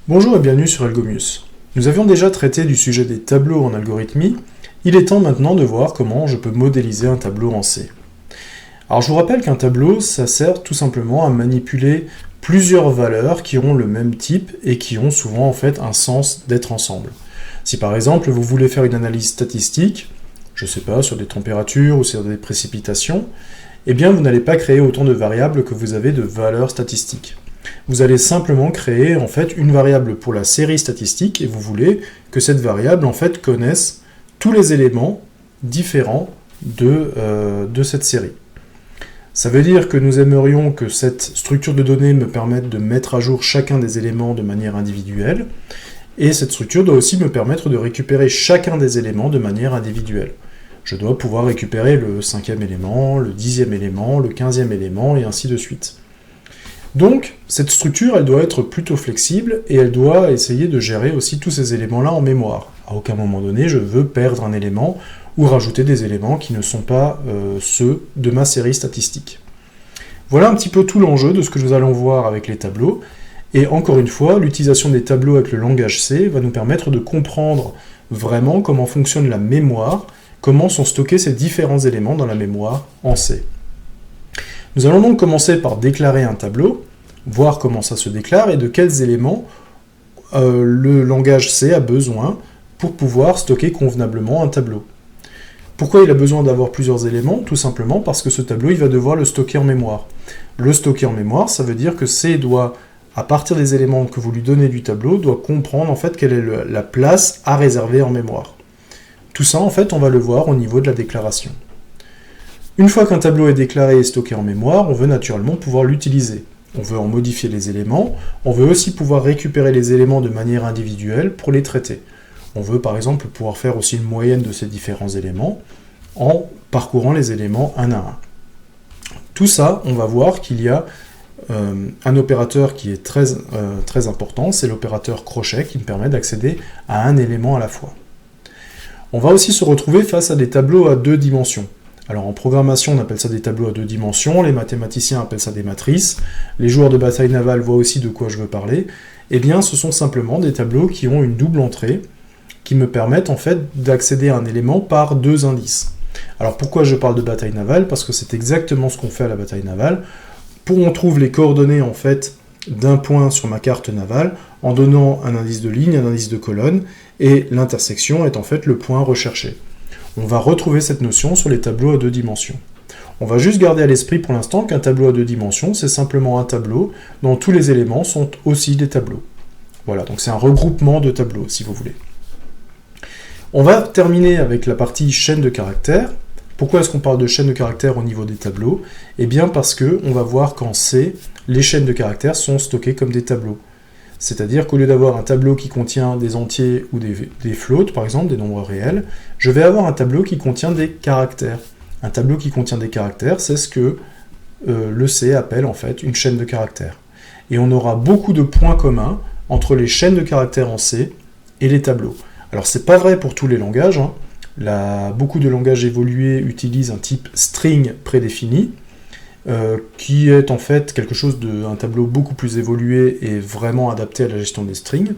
Bonjour et bienvenue sur Algomius. Nous avions déjà traité du sujet des tableaux en algorithmie, il est temps maintenant de voir comment je peux modéliser un tableau en C. Alors je vous rappelle qu'un tableau, ça sert tout simplement à manipuler plusieurs valeurs qui ont le même type et qui ont souvent en fait un sens d'être ensemble. Si par exemple vous voulez faire une analyse statistique, je sais pas, sur des températures ou sur des précipitations, eh bien vous n'allez pas créer autant de variables que vous avez de valeurs statistiques. Vous allez simplement créer en fait une variable pour la série statistique et vous voulez que cette variable en fait connaisse tous les éléments différents de cette série. Ça veut dire que nous aimerions que cette structure de données me permette de mettre à jour chacun des éléments de manière individuelle, et cette structure doit aussi me permettre de récupérer chacun des éléments de manière individuelle. Je dois pouvoir récupérer le 5e élément, le 10e élément, le 15e élément, et ainsi de suite. Donc, cette structure, elle doit être plutôt flexible, et elle doit essayer de gérer aussi tous ces éléments-là en mémoire. À aucun moment donné, je veux perdre un élément, ou rajouter des éléments qui ne sont pas ceux de ma série statistique. Voilà un petit peu tout l'enjeu de ce que nous allons voir avec les tableaux, et encore une fois, l'utilisation des tableaux avec le langage C va nous permettre de comprendre vraiment comment fonctionne la mémoire, comment sont stockés ces différents éléments dans la mémoire en C. Nous allons donc commencer par déclarer un tableau, voir comment ça se déclare et de quels éléments le langage C a besoin pour pouvoir stocker convenablement un tableau. Pourquoi il a besoin d'avoir plusieurs éléments? Tout simplement parce que ce tableau, il va devoir le stocker en mémoire. Le stocker en mémoire, ça veut dire que C doit, à partir des éléments que vous lui donnez du tableau, doit comprendre en fait quelle est la place à réserver en mémoire. Tout ça, en fait, on va le voir au niveau de la déclaration. Une fois qu'un tableau est déclaré et stocké en mémoire, on veut naturellement pouvoir l'utiliser. On veut en modifier les éléments, on veut aussi pouvoir récupérer les éléments de manière individuelle pour les traiter. On veut par exemple pouvoir faire aussi une moyenne de ces différents éléments en parcourant les éléments un à un. Tout ça, on va voir qu'il y a un opérateur qui est très important, c'est l'opérateur crochet qui me permet d'accéder à un élément à la fois. On va aussi se retrouver face à des tableaux à deux dimensions. Alors en programmation, on appelle ça des tableaux à deux dimensions, les mathématiciens appellent ça des matrices, les joueurs de bataille navale voient aussi de quoi je veux parler. Eh bien, ce sont simplement des tableaux qui ont une double entrée, qui me permettent en fait d'accéder à un élément par deux indices. Alors pourquoi je parle de bataille navale? Parce que c'est exactement ce qu'on fait à la bataille navale. On trouve les coordonnées en fait d'un point sur ma carte navale en donnant un indice de ligne, un indice de colonne, et l'intersection est en fait le point recherché. On va retrouver cette notion sur les tableaux à deux dimensions. On va juste garder à l'esprit pour l'instant qu'un tableau à deux dimensions, c'est simplement un tableau dont tous les éléments sont aussi des tableaux. Voilà, donc c'est un regroupement de tableaux, si vous voulez. On va terminer avec la partie chaîne de caractères. Pourquoi est-ce qu'on parle de chaîne de caractères au niveau des tableaux? Eh bien parce qu'on va voir qu'en C, les chaînes de caractères sont stockées comme des tableaux. C'est-à-dire qu'au lieu d'avoir un tableau qui contient des entiers ou des floats, par exemple, des nombres réels, je vais avoir un tableau qui contient des caractères. Un tableau qui contient des caractères, c'est ce que le C appelle en fait une chaîne de caractères. Et on aura beaucoup de points communs entre les chaînes de caractères en C et les tableaux. Alors c'est pas vrai pour tous les langages, hein. Beaucoup de langages évolués utilisent un type string prédéfini, qui est en fait un tableau beaucoup plus évolué et vraiment adapté à la gestion des strings.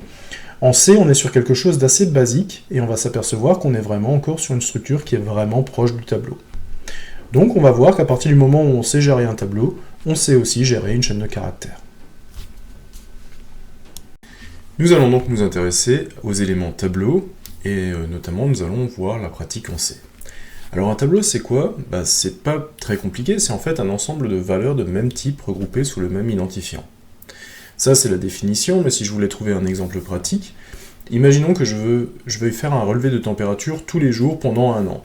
En C, on est sur quelque chose d'assez basique, et on va s'apercevoir qu'on est vraiment encore sur une structure qui est vraiment proche du tableau. Donc on va voir qu'à partir du moment où on sait gérer un tableau, on sait aussi gérer une chaîne de caractères. Nous allons donc nous intéresser aux éléments tableau, et notamment nous allons voir la pratique en C. Alors un tableau c'est quoi? C'est pas très compliqué, c'est en fait un ensemble de valeurs de même type regroupées sous le même identifiant. Ça c'est la définition, mais si je voulais trouver un exemple pratique, imaginons que je vais faire un relevé de température tous les jours pendant un an.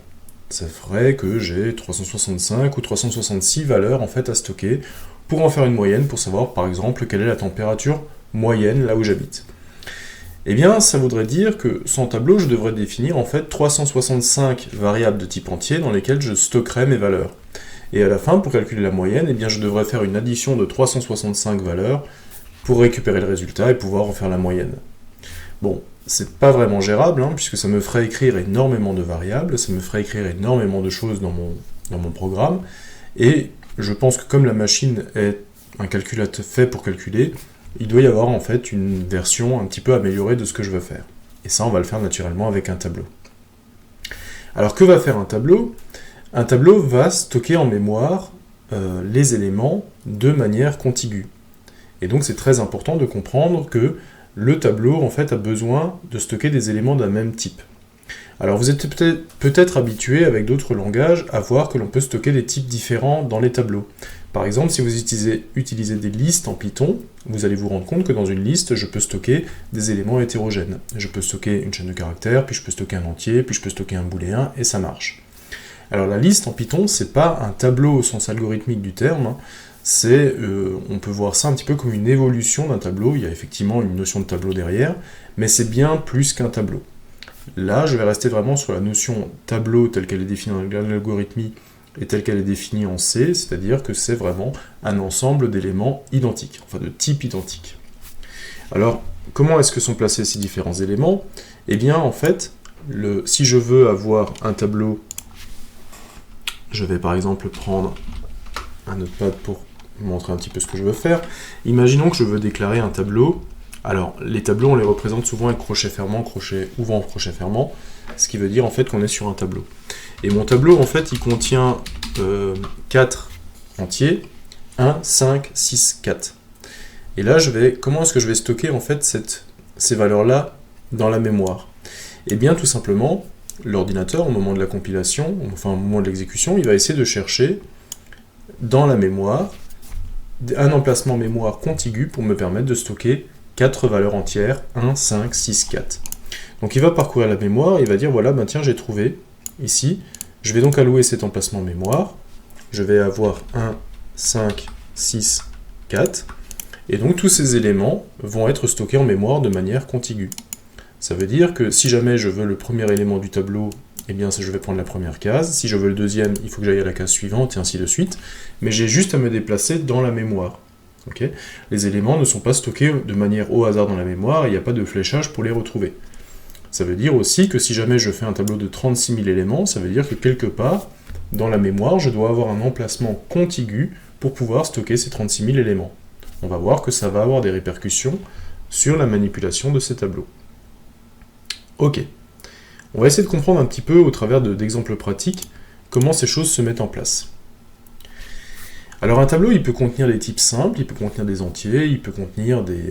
Ça ferait que j'ai 365 ou 366 valeurs en fait à stocker pour en faire une moyenne, pour savoir par exemple quelle est la température moyenne là où j'habite. Eh bien, ça voudrait dire que sans tableau, je devrais définir en fait 365 variables de type entier dans lesquelles je stockerai mes valeurs. Et à la fin, pour calculer la moyenne, eh bien, je devrais faire une addition de 365 valeurs pour récupérer le résultat et pouvoir en faire la moyenne. Bon, c'est pas vraiment gérable, hein, puisque ça me ferait écrire énormément de variables, ça me ferait écrire énormément de choses dans mon programme, et je pense que comme la machine est un calculateur fait pour calculer, il doit y avoir en fait une version un petit peu améliorée de ce que je veux faire. Et ça, on va le faire naturellement avec un tableau. Alors que va faire un tableau? Un tableau va stocker en mémoire les éléments de manière contiguë. Et donc c'est très important de comprendre que le tableau en fait a besoin de stocker des éléments d'un même type. Alors vous êtes peut-être habitué avec d'autres langages à voir que l'on peut stocker des types différents dans les tableaux. Par exemple, si vous utilisez des listes en Python, vous allez vous rendre compte que dans une liste, je peux stocker des éléments hétérogènes. Je peux stocker une chaîne de caractères, puis je peux stocker un entier, puis je peux stocker un booléen, et ça marche. Alors la liste en Python, c'est pas un tableau au sens algorithmique du terme, on peut voir ça un petit peu comme une évolution d'un tableau. Il y a effectivement une notion de tableau derrière, mais c'est bien plus qu'un tableau. Là, je vais rester vraiment sur la notion tableau telle qu'elle est définie dans l'algorithmie et telle qu'elle est définie en C, c'est-à-dire que c'est vraiment un ensemble d'éléments identiques, enfin de type identique. Alors, comment est-ce que sont placés ces différents éléments? Eh bien, en fait, si je veux avoir un tableau, je vais par exemple prendre un notepad pour vous montrer un petit peu ce que je veux faire. Imaginons que je veux déclarer un tableau. Alors, les tableaux, on les représente souvent avec crochet fermant, crochet ouvrant, crochet fermant, ce qui veut dire en fait qu'on est sur un tableau. Et mon tableau, en fait, il contient 4 entiers, 1, 5, 6, 4. Et là, comment est-ce que je vais stocker en fait ces valeurs-là dans la mémoire? Eh bien, tout simplement, l'ordinateur, au moment de la compilation, enfin au moment de l'exécution, il va essayer de chercher dans la mémoire un emplacement mémoire contigu pour me permettre de stocker 4 valeurs entières, 1, 5, 6, 4. Donc il va parcourir la mémoire, il va dire, voilà, ben tiens, j'ai trouvé, ici, je vais donc allouer cet emplacement mémoire, je vais avoir 1, 5, 6, 4, et donc tous ces éléments vont être stockés en mémoire de manière contiguë. Ça veut dire que si jamais je veux le premier élément du tableau, eh bien je vais prendre la première case, si je veux le deuxième, il faut que j'aille à la case suivante, et ainsi de suite, mais j'ai juste à me déplacer dans la mémoire. Okay. Les éléments ne sont pas stockés de manière au hasard dans la mémoire, il n'y a pas de fléchage pour les retrouver. Ça veut dire aussi que si jamais je fais un tableau de 36 000 éléments, ça veut dire que quelque part, dans la mémoire, je dois avoir un emplacement contigu pour pouvoir stocker ces 36 000 éléments. On va voir que ça va avoir des répercussions sur la manipulation de ces tableaux. Ok. On va essayer de comprendre un petit peu, au travers d'exemples pratiques, comment ces choses se mettent en place. Alors un tableau, il peut contenir des types simples, il peut contenir des entiers, il peut contenir des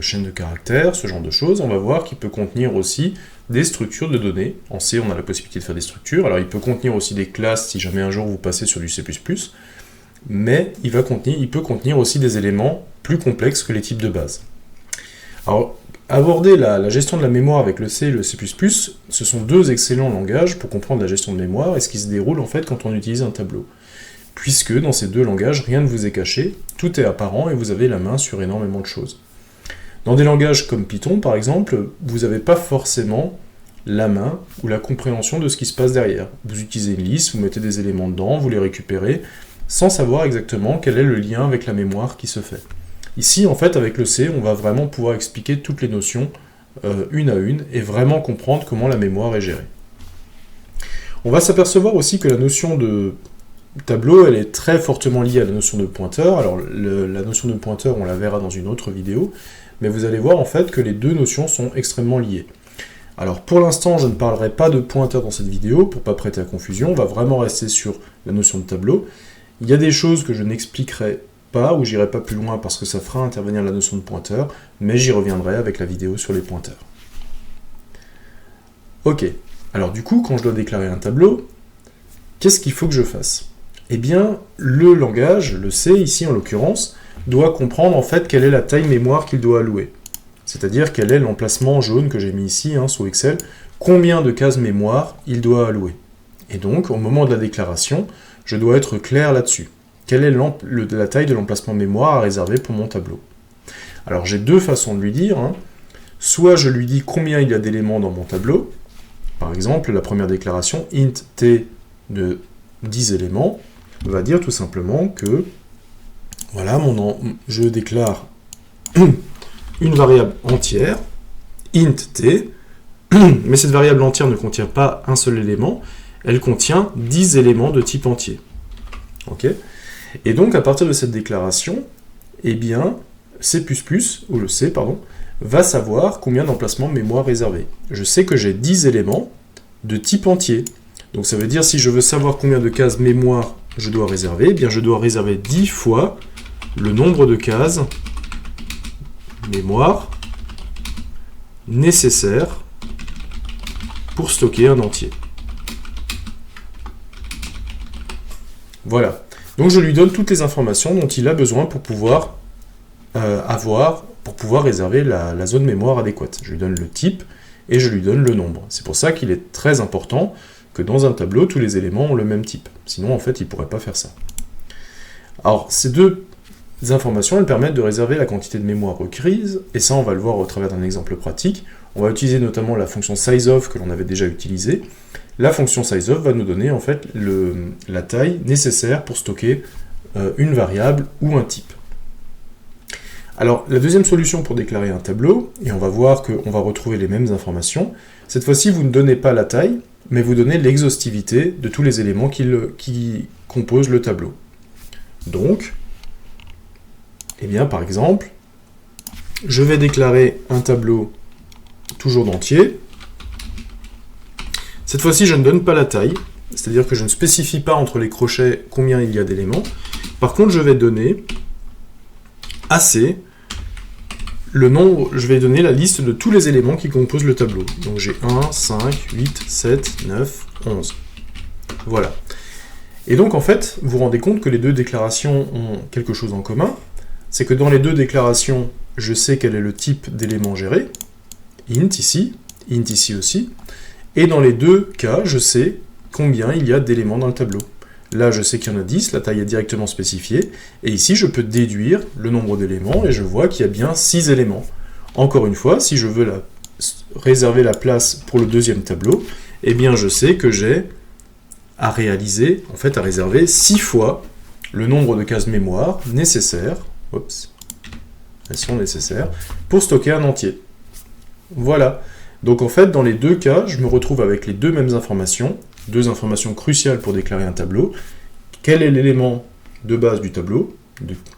chaînes de caractères, ce genre de choses. On va voir qu'il peut contenir aussi des structures de données. En C, on a la possibilité de faire des structures. Alors il peut contenir aussi des classes si jamais un jour vous passez sur du C++, mais il peut contenir aussi des éléments plus complexes que les types de base. Alors, aborder la gestion de la mémoire avec le C et le C++, ce sont deux excellents langages pour comprendre la gestion de mémoire et ce qui se déroule en fait quand on utilise un tableau. Puisque dans ces deux langages, rien ne vous est caché, tout est apparent et vous avez la main sur énormément de choses. Dans des langages comme Python, par exemple, vous n'avez pas forcément la main ou la compréhension de ce qui se passe derrière. Vous utilisez une liste, vous mettez des éléments dedans, vous les récupérez, sans savoir exactement quel est le lien avec la mémoire qui se fait. Ici, en fait, avec le C, on va vraiment pouvoir expliquer toutes les notions une à une et vraiment comprendre comment la mémoire est gérée. On va s'apercevoir aussi que la notion de tableau, elle est très fortement liée à la notion de pointeur. Alors, la notion de pointeur, on la verra dans une autre vidéo, mais vous allez voir en fait que les deux notions sont extrêmement liées. Alors, pour l'instant, je ne parlerai pas de pointeur dans cette vidéo, pour ne pas prêter à confusion, on va vraiment rester sur la notion de tableau. Il y a des choses que je n'expliquerai pas, ou j'irai pas plus loin parce que ça fera intervenir la notion de pointeur, mais j'y reviendrai avec la vidéo sur les pointeurs. Ok, alors du coup, quand je dois déclarer un tableau, qu'est-ce qu'il faut que je fasse? Eh bien, le langage, le C ici en l'occurrence, doit comprendre en fait quelle est la taille mémoire qu'il doit allouer. C'est-à-dire quel est l'emplacement jaune que j'ai mis ici sous Excel, combien de cases mémoire il doit allouer. Et donc, au moment de la déclaration, je dois être clair là-dessus. Quelle est la taille de l'emplacement mémoire à réserver pour mon tableau? Alors j'ai deux façons de lui dire. Soit je lui dis combien il y a d'éléments dans mon tableau. Par exemple, la première déclaration, int t de 10 éléments, va dire tout simplement que voilà, je déclare une variable entière, int t, mais cette variable entière ne contient pas un seul élément, elle contient 10 éléments de type entier. Ok? Et donc, à partir de cette déclaration, eh bien, C++, ou le C, pardon, va savoir combien d'emplacements mémoire réservés. Je sais que j'ai 10 éléments de type entier. Donc ça veut dire si je veux savoir combien de cases mémoire je dois réserver, eh bien je dois réserver 10 fois le nombre de cases mémoire nécessaire pour stocker un entier. Voilà. Donc je lui donne toutes les informations dont il a besoin pour pouvoir réserver la zone mémoire adéquate. Je lui donne le type et je lui donne le nombre. C'est pour ça qu'il est très important que dans un tableau, tous les éléments ont le même type. Sinon, en fait, il ne pourrait pas faire ça. Alors, ces deux informations, elles permettent de réserver la quantité de mémoire requise, et ça, on va le voir au travers d'un exemple pratique. On va utiliser notamment la fonction sizeof que l'on avait déjà utilisée. La fonction sizeof va nous donner, en fait, la taille nécessaire pour stocker une variable ou un type. Alors, la deuxième solution pour déclarer un tableau, et on va voir qu'on va retrouver les mêmes informations, cette fois-ci, vous ne donnez pas la taille, mais vous donnez l'exhaustivité de tous les éléments qui composent le tableau. Donc, eh bien, par exemple, je vais déclarer un tableau toujours d'entier. Cette fois-ci, je ne donne pas la taille, c'est-à-dire que je ne spécifie pas entre les crochets combien il y a d'éléments. Par contre, je vais donner AC le nombre, je vais donner la liste de tous les éléments qui composent le tableau. Donc j'ai 1, 5, 8, 7, 9, 11. Voilà. Et donc en fait, vous vous rendez compte que les deux déclarations ont quelque chose en commun, c'est que dans les deux déclarations, je sais quel est le type d'élément géré, int ici aussi, et dans les deux cas, je sais combien il y a d'éléments dans le tableau. Là, je sais qu'il y en a 10, la taille est directement spécifiée, et ici, je peux déduire le nombre d'éléments, et je vois qu'il y a bien 6 éléments. Encore une fois, si je veux réserver la place pour le deuxième tableau, eh bien, je sais que j'ai à réserver 6 fois le nombre de cases mémoire nécessaires, elles sont nécessaires, pour stocker un entier. Voilà. Donc en fait, dans les deux cas, je me retrouve avec les deux mêmes informations, deux informations cruciales pour déclarer un tableau. Quel est l'élément de base du tableau,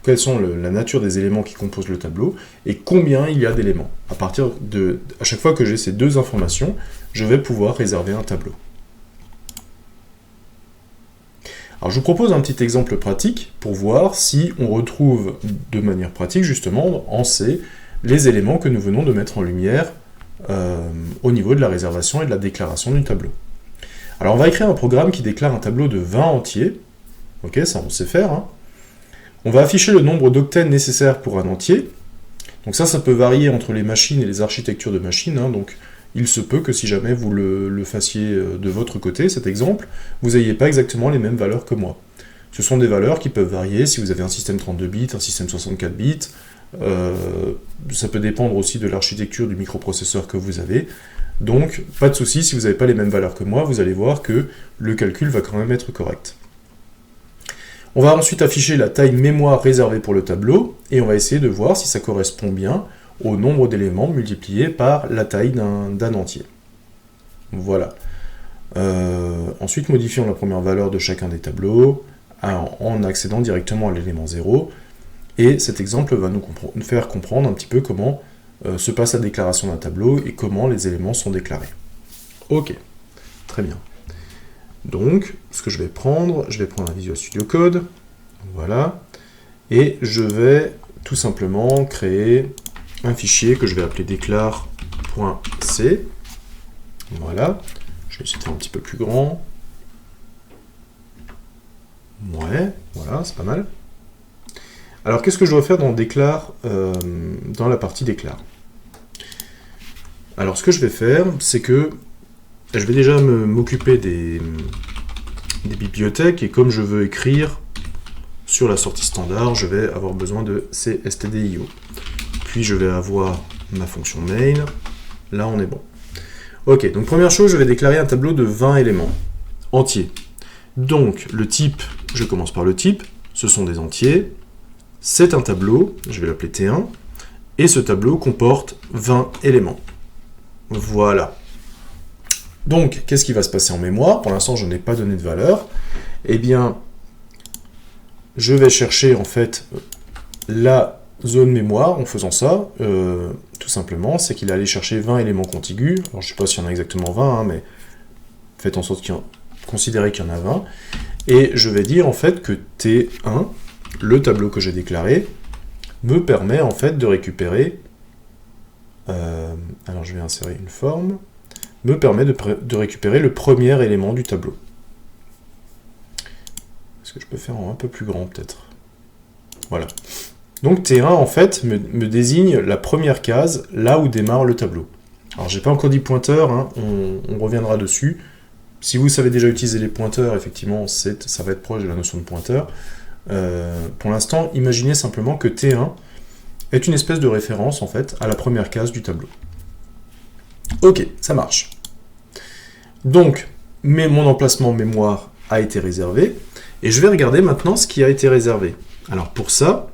quelles sont la nature des éléments qui composent le tableau, et combien il y a d'éléments. À chaque fois que j'ai ces deux informations, je vais pouvoir réserver un tableau. Alors je vous propose un petit exemple pratique pour voir si on retrouve de manière pratique justement en C les éléments que nous venons de mettre en lumière au niveau de la réservation et de la déclaration du tableau. Alors on va écrire un programme qui déclare un tableau de 20 entiers. Ok, ça on sait faire. Hein. On va afficher le nombre d'octets nécessaires pour un entier. Donc ça peut varier entre les machines et les architectures de machines. Hein. Donc il se peut que si jamais vous le fassiez de votre côté, cet exemple, vous n'ayez pas exactement les mêmes valeurs que moi. Ce sont des valeurs qui peuvent varier si vous avez un système 32 bits, un système 64 bits. Ça peut dépendre aussi de l'architecture du microprocesseur que vous avez. Donc, pas de souci, si vous n'avez pas les mêmes valeurs que moi, vous allez voir que le calcul va quand même être correct. On va ensuite afficher la taille mémoire réservée pour le tableau, et on va essayer de voir si ça correspond bien au nombre d'éléments multiplié par la taille d'un entier. Voilà. Ensuite, modifions la première valeur de chacun des tableaux en accédant directement à l'élément 0. Et cet exemple va nous faire comprendre un petit peu comment se passe la déclaration d'un tableau et comment les éléments sont déclarés. Ok, très bien. Donc, ce que je vais prendre un Visual Studio Code, voilà, et je vais tout simplement créer un fichier que je vais appeler déclare.c. Voilà, je vais essayer de faire un petit peu plus grand. Ouais, voilà, c'est pas mal. Alors, qu'est-ce que je dois faire dans déclare, dans la partie déclare? Alors, ce que je vais faire, c'est que je vais déjà m'occuper des bibliothèques, et comme je veux écrire sur la sortie standard, je vais avoir besoin de cstdio. Puis je vais avoir ma fonction main. Là, on est bon. Ok, donc première chose, je vais déclarer un tableau de 20 éléments entiers. Donc, le type, je commence par le type, ce sont des entiers. C'est un tableau, je vais l'appeler T1, et ce tableau comporte 20 éléments. Voilà. Donc, qu'est-ce qui va se passer en mémoire? Pour l'instant, je n'ai pas donné de valeur. Eh bien, je vais chercher, en fait, la zone mémoire en faisant ça, tout simplement, c'est qu'il allait chercher 20 éléments contigus. Alors je ne sais pas s'il y en a exactement 20, hein, mais faites en sorte considérez qu'il y en a 20. Et je vais dire en fait que T1, le tableau que j'ai déclaré, me permet en fait de récupérer, alors je vais insérer une forme, me permet de récupérer le premier élément du tableau. Est-ce que je peux faire en un peu plus grand peut-être? Voilà. Donc T1 en fait me désigne la première case, là où démarre le tableau. Alors j'ai pas encore dit pointeur, hein, on reviendra dessus. Si vous savez déjà utiliser les pointeurs, effectivement ça va être proche de la notion de pointeur. Pour l'instant, imaginez simplement que T1 est une espèce de référence en fait à la première case du tableau. Ok, ça marche. Donc, mon emplacement mémoire a été réservé, et je vais regarder maintenant ce qui a été réservé. Alors pour ça,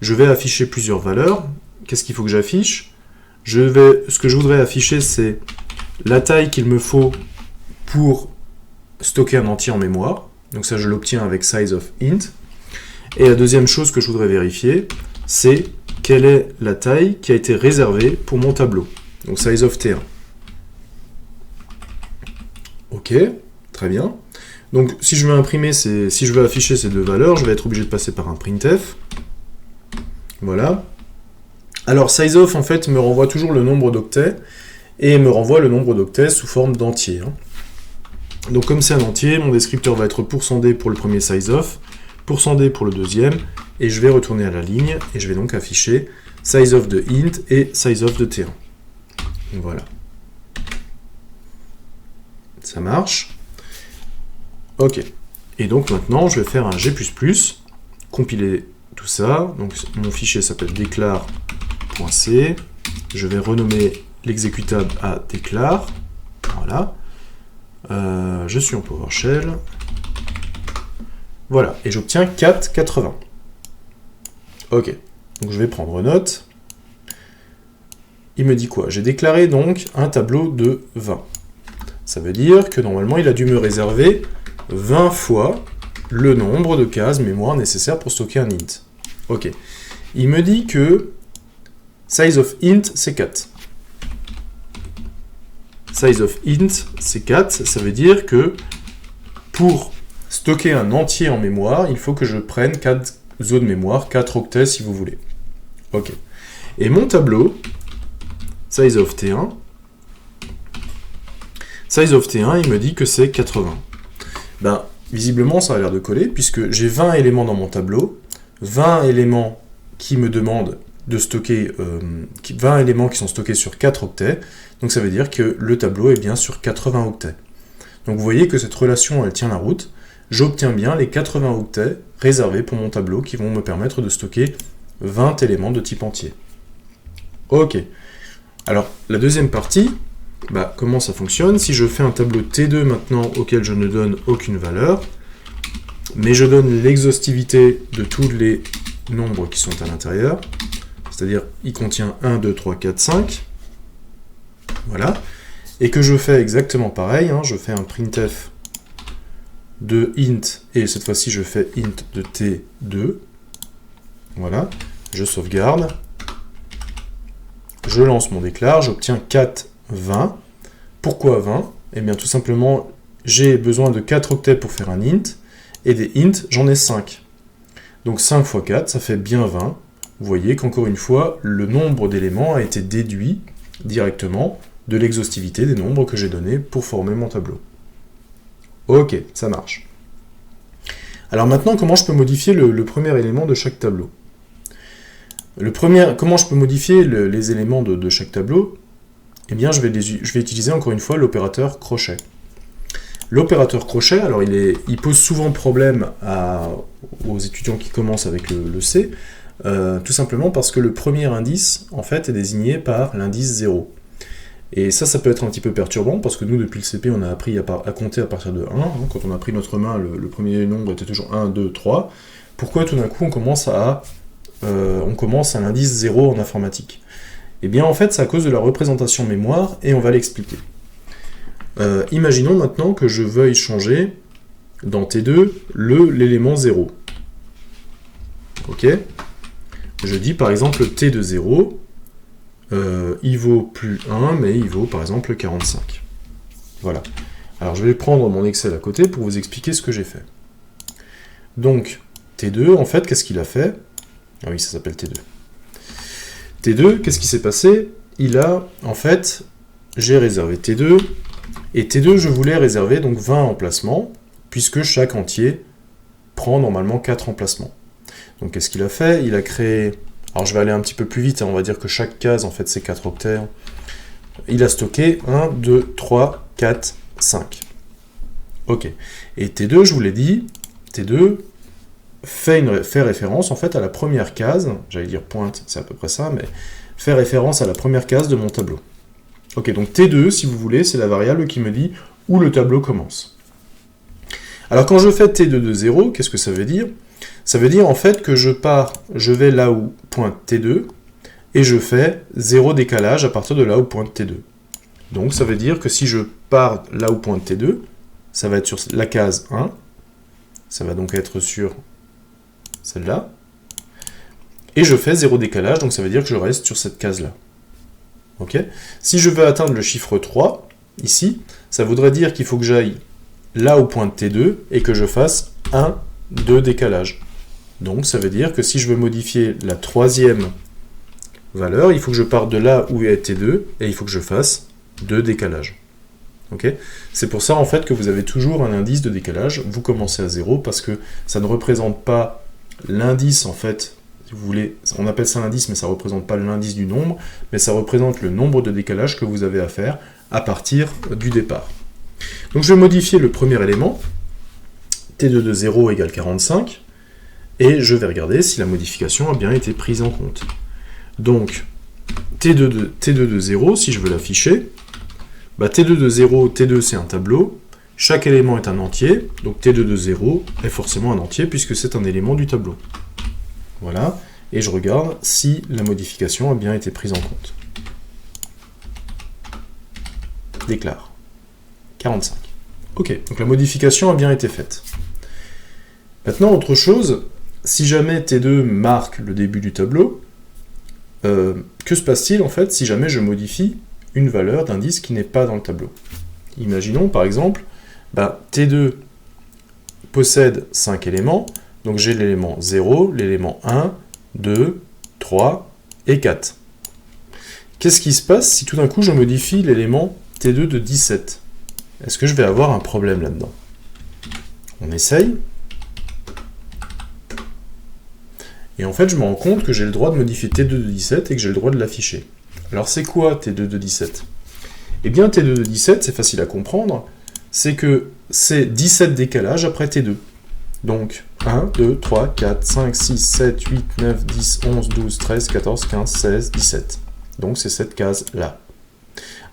je vais afficher plusieurs valeurs. Qu'est-ce qu'il faut que j'affiche? Ce que je voudrais afficher, c'est la taille qu'il me faut pour stocker un entier en mémoire. Donc ça, je l'obtiens avec size of int. Et la deuxième chose que je voudrais vérifier, c'est quelle est la taille qui a été réservée pour mon tableau. Donc size of T1. Ok, très bien. Donc si je veux afficher ces deux valeurs, je vais être obligé de passer par un printf. Voilà. Alors sizeof en fait me renvoie toujours le nombre d'octets et me renvoie le nombre d'octets sous forme d'entier. Donc comme c'est un entier, mon descripteur va être %d pour le premier sizeof, %d pour le deuxième, et je vais retourner à la ligne et je vais donc afficher sizeof de int et sizeof de T1. Voilà. Ça marche. Ok. Et donc maintenant, je vais faire un G++, compiler tout ça. Donc mon fichier s'appelle declare.c. Je vais renommer l'exécutable à declare. Voilà. Je suis en PowerShell. Voilà. Et j'obtiens 4,80. Ok. Donc je vais prendre note. Il me dit quoi? J'ai déclaré donc un tableau de 20. Ça veut dire que normalement, il a dû me réserver 20 fois le nombre de cases mémoire nécessaires pour stocker un int. Ok. Il me dit que size of int, c'est 4. Size of int, c'est 4. Ça veut dire que pour stocker un entier en mémoire, il faut que je prenne 4 zones mémoire, 4 octets si vous voulez. Ok. Et mon tableau, size of T1, size of T1, il me dit que c'est 80. Ben, visiblement, ça a l'air de coller, puisque j'ai 20 éléments dans mon tableau, 20 éléments qui me demandent de stocker, 20 éléments qui sont stockés sur 4 octets, donc ça veut dire que le tableau est bien sur 80 octets. Donc vous voyez que cette relation, elle tient la route, j'obtiens bien les 80 octets réservés pour mon tableau qui vont me permettre de stocker 20 éléments de type entier. Ok. Alors, la deuxième partie, comment ça fonctionne? Si je fais un tableau T2 maintenant auquel je ne donne aucune valeur, mais je donne l'exhaustivité de tous les nombres qui sont à l'intérieur, c'est-à-dire il contient 1, 2, 3, 4, 5, voilà, et que je fais exactement pareil, je fais un printf de int, et cette fois-ci je fais int de T2, voilà, je sauvegarde, je lance mon déclare, j'obtiens 4, 20. Pourquoi 20? Eh bien tout simplement, j'ai besoin de 4 octets pour faire un int, et des int, j'en ai 5. Donc 5 x 4, ça fait bien 20. Vous voyez qu'encore une fois, le nombre d'éléments a été déduit directement de l'exhaustivité des nombres que j'ai donnés pour former mon tableau. Ok, ça marche. Alors maintenant, comment je peux modifier le premier élément de chaque tableau? Comment je peux modifier les éléments de chaque tableau? Eh bien, je vais utiliser encore une fois l'opérateur crochet. L'opérateur crochet, alors il pose souvent problème aux étudiants qui commencent avec le C, tout simplement parce que le premier indice, en fait, est désigné par l'indice 0. Et ça peut être un petit peu perturbant, parce que nous, depuis le CP, on a appris à compter à partir de 1. Quand on a pris notre main, le premier nombre était toujours 1, 2, 3. Pourquoi tout d'un coup on commence à l'indice 0 en informatique? Eh bien, en fait, c'est à cause de la représentation mémoire, et on va l'expliquer. Imaginons maintenant que je veuille changer, dans T2, l'élément 0. Ok? Je dis par exemple t de 0, il vaut plus 1, mais il vaut par exemple 45. Voilà. Alors je vais prendre mon Excel à côté pour vous expliquer ce que j'ai fait. Donc, T2, en fait, qu'est-ce qu'il a fait? Ah oui, ça s'appelle T2. T2, qu'est-ce qui s'est passé? Il a, en fait, j'ai réservé T2, et T2, je voulais réserver donc 20 emplacements, puisque chaque entier prend normalement 4 emplacements. Donc qu'est-ce qu'il a fait? Il a créé... Alors je vais aller un petit peu plus vite, hein, on va dire que chaque case, en fait, c'est 4 octets. Il a stocké 1, 2, 3, 4, 5. Ok. Et T2, je vous l'ai dit, T2 fait référence, en fait, à la première case, j'allais dire pointe, c'est à peu près ça, mais fait référence à la première case de mon tableau. Ok, donc T2, si vous voulez, c'est la variable qui me dit où le tableau commence. Alors quand je fais T2 de 0, qu'est-ce que ça veut dire? Ça veut dire en fait que je vais là où pointe T2, et je fais 0 décalage à partir de là où pointe T2. Donc ça veut dire que si je pars là où pointe T2, ça va être sur la case 1, ça va donc être sur celle-là, et je fais 0 décalage, donc ça veut dire que je reste sur cette case-là. Ok? Si je veux atteindre le chiffre 3, ici, ça voudrait dire qu'il faut que j'aille là où pointe T2 et que je fasse 1, 2 décalage. Donc ça veut dire que si je veux modifier la troisième valeur, il faut que je parte de là où est T2 et il faut que je fasse 2 décalages. Okay? C'est pour ça en fait que vous avez toujours un indice de décalage. Vous commencez à 0 parce que ça ne représente pas l'indice en fait. Si vous voulez, on appelle ça l'indice, mais ça ne représente pas l'indice du nombre, mais ça représente le nombre de décalages que vous avez à faire à partir du départ. Donc je vais modifier le premier élément, T2 de 0 égale 45, et je vais regarder si la modification a bien été prise en compte. Donc, T2 de 0, si je veux l'afficher, bah T2 de 0, T2 c'est un tableau, chaque élément est un entier, donc T2 de 0 est forcément un entier puisque c'est un élément du tableau. Voilà, et je regarde si la modification a bien été prise en compte. Déclare. 45. Ok, donc la modification a bien été faite. Maintenant, autre chose, si jamais T2 marque le début du tableau, que se passe-t-il en fait si jamais je modifie une valeur d'indice qui n'est pas dans le tableau? Imaginons par exemple, T2 possède 5 éléments, donc j'ai l'élément 0, l'élément 1, 2, 3 et 4. Qu'est-ce qui se passe si tout d'un coup je modifie l'élément T2 de 17? Est-ce que je vais avoir un problème là-dedans? On essaye. Et en fait, je me rends compte que j'ai le droit de modifier T2 de 17 et que j'ai le droit de l'afficher. Alors c'est quoi T2 de 17? Eh bien T2 de 17, c'est facile à comprendre, c'est que c'est 17 décalages après T2. Donc 1, 2, 3, 4, 5, 6, 7, 8, 9, 10, 11, 12, 13, 14, 15, 16, 17. Donc c'est cette case-là.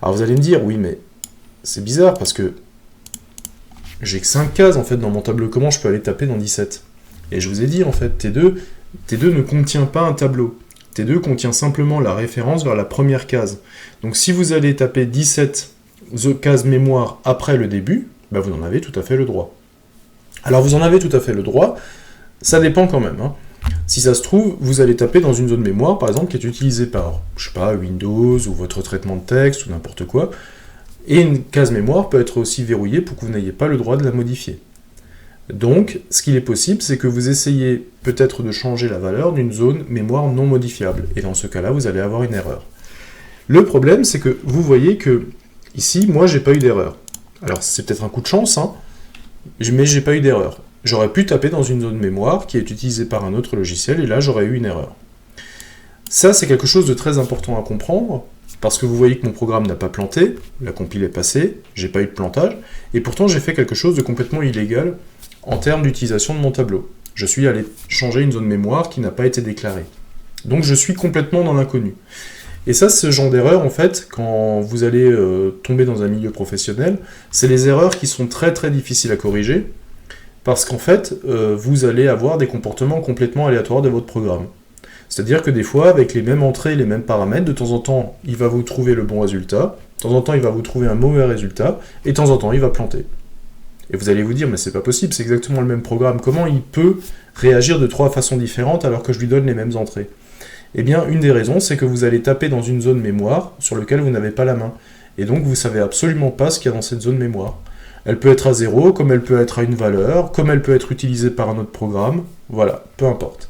Alors vous allez me dire, oui mais c'est bizarre parce que j'ai que 5 cases en fait dans mon tableau, comment je peux aller taper dans 17? Et je vous ai dit en fait, T2 ne contient pas un tableau. T2 contient simplement la référence vers la première case. Donc si vous allez taper 17 cases mémoire après le début, vous en avez tout à fait le droit. Alors vous en avez tout à fait le droit, ça dépend quand même. Hein. Si ça se trouve, vous allez taper dans une zone mémoire, par exemple, qui est utilisée par, je sais pas, Windows, ou votre traitement de texte, ou n'importe quoi, et une case mémoire peut être aussi verrouillée pour que vous n'ayez pas le droit de la modifier. Donc, ce qu'il est possible, c'est que vous essayez peut-être de changer la valeur d'une zone mémoire non modifiable, et dans ce cas-là, vous allez avoir une erreur. Le problème, c'est que vous voyez que, ici, moi, j'ai pas eu d'erreur. Alors, c'est peut-être un coup de chance, hein, mais j'ai pas eu d'erreur. J'aurais pu taper dans une zone mémoire qui est utilisée par un autre logiciel, et là, j'aurais eu une erreur. Ça, c'est quelque chose de très important à comprendre, parce que vous voyez que mon programme n'a pas planté, la compile est passée, j'ai pas eu de plantage, et pourtant, j'ai fait quelque chose de complètement illégal en termes d'utilisation de mon tableau. Je suis allé changer une zone mémoire qui n'a pas été déclarée. Donc, je suis complètement dans l'inconnu. Et ça, ce genre d'erreur, en fait, quand vous allez tomber dans un milieu professionnel, c'est les erreurs qui sont très très difficiles à corriger, parce qu'en fait, vous allez avoir des comportements complètement aléatoires de votre programme. C'est-à-dire que des fois, avec les mêmes entrées, les mêmes paramètres, de temps en temps, il va vous trouver le bon résultat, de temps en temps, il va vous trouver un mauvais résultat, et de temps en temps, il va planter. Et vous allez vous dire, mais c'est pas possible, c'est exactement le même programme, comment il peut réagir de 3 façons différentes alors que je lui donne les mêmes entrées? Eh bien, une des raisons, c'est que vous allez taper dans une zone mémoire sur laquelle vous n'avez pas la main. Et donc, vous ne savez absolument pas ce qu'il y a dans cette zone mémoire. Elle peut être à 0, comme elle peut être à une valeur, comme elle peut être utilisée par un autre programme. Voilà, peu importe.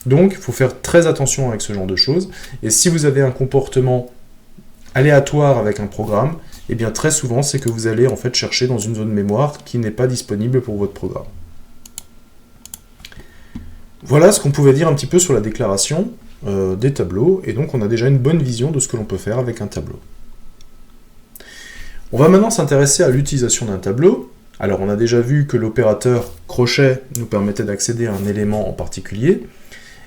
Donc, il faut faire très attention avec ce genre de choses. Et si vous avez un comportement aléatoire avec un programme, eh bien, très souvent, c'est que vous allez en fait chercher dans une zone mémoire qui n'est pas disponible pour votre programme. Voilà ce qu'on pouvait dire un petit peu sur la déclaration des tableaux, et donc on a déjà une bonne vision de ce que l'on peut faire avec un tableau. On va maintenant s'intéresser à l'utilisation d'un tableau. Alors on a déjà vu que l'opérateur crochet nous permettait d'accéder à un élément en particulier,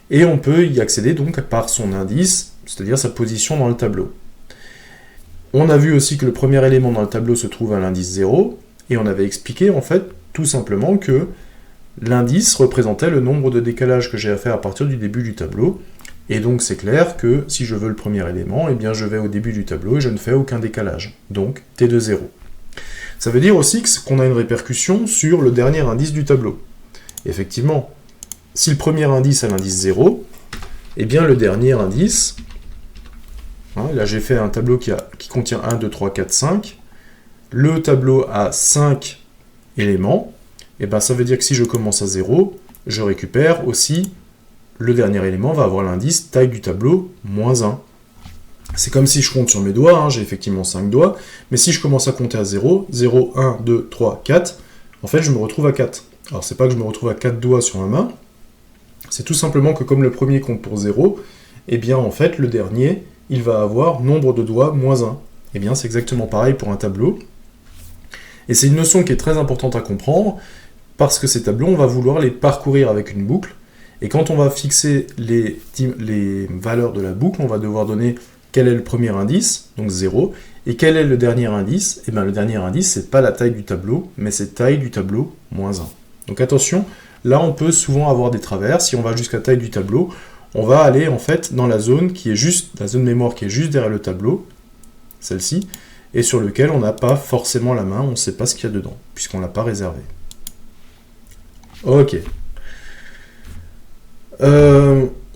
et on peut y accéder donc par son indice, c'est-à-dire sa position dans le tableau. On a vu aussi que le premier élément dans le tableau se trouve à l'indice 0, et on avait expliqué en fait tout simplement que l'indice représentait le nombre de décalages que j'ai à faire à partir du début du tableau, et donc c'est clair que si je veux le premier élément, eh bien je vais au début du tableau et je ne fais aucun décalage, donc t de 0. Ça veut dire aussi qu'on a une répercussion sur le dernier indice du tableau. Effectivement, si le premier indice a l'indice 0, eh bien le dernier indice, là j'ai fait un tableau qui contient 1, 2, 3, 4, 5, le tableau a 5 éléments, et bien ça veut dire que si je commence à 0, je récupère aussi, le dernier élément va avoir l'indice taille du tableau, moins 1. C'est comme si je compte sur mes doigts, j'ai effectivement 5 doigts, mais si je commence à compter à 0, 0, 1, 2, 3, 4, en fait je me retrouve à 4. Alors c'est pas que je me retrouve à 4 doigts sur ma main, c'est tout simplement que comme le premier compte pour 0, et bien en fait le dernier, il va avoir nombre de doigts moins 1. Et bien c'est exactement pareil pour un tableau. Et c'est une notion qui est très importante à comprendre, parce que ces tableaux, on va vouloir les parcourir avec une boucle, et quand on va fixer les valeurs de la boucle, on va devoir donner quel est le premier indice, donc 0, et quel est le dernier indice. Et bien le dernier indice, c'est pas la taille du tableau, mais c'est taille du tableau moins 1. Donc attention, là on peut souvent avoir des travers. Si on va jusqu'à taille du tableau, on va aller en fait dans la zone qui est juste, la zone mémoire qui est juste derrière le tableau, celle-ci, et sur lequel on n'a pas forcément la main, on ne sait pas ce qu'il y a dedans, puisqu'on ne l'a pas réservé. Ok.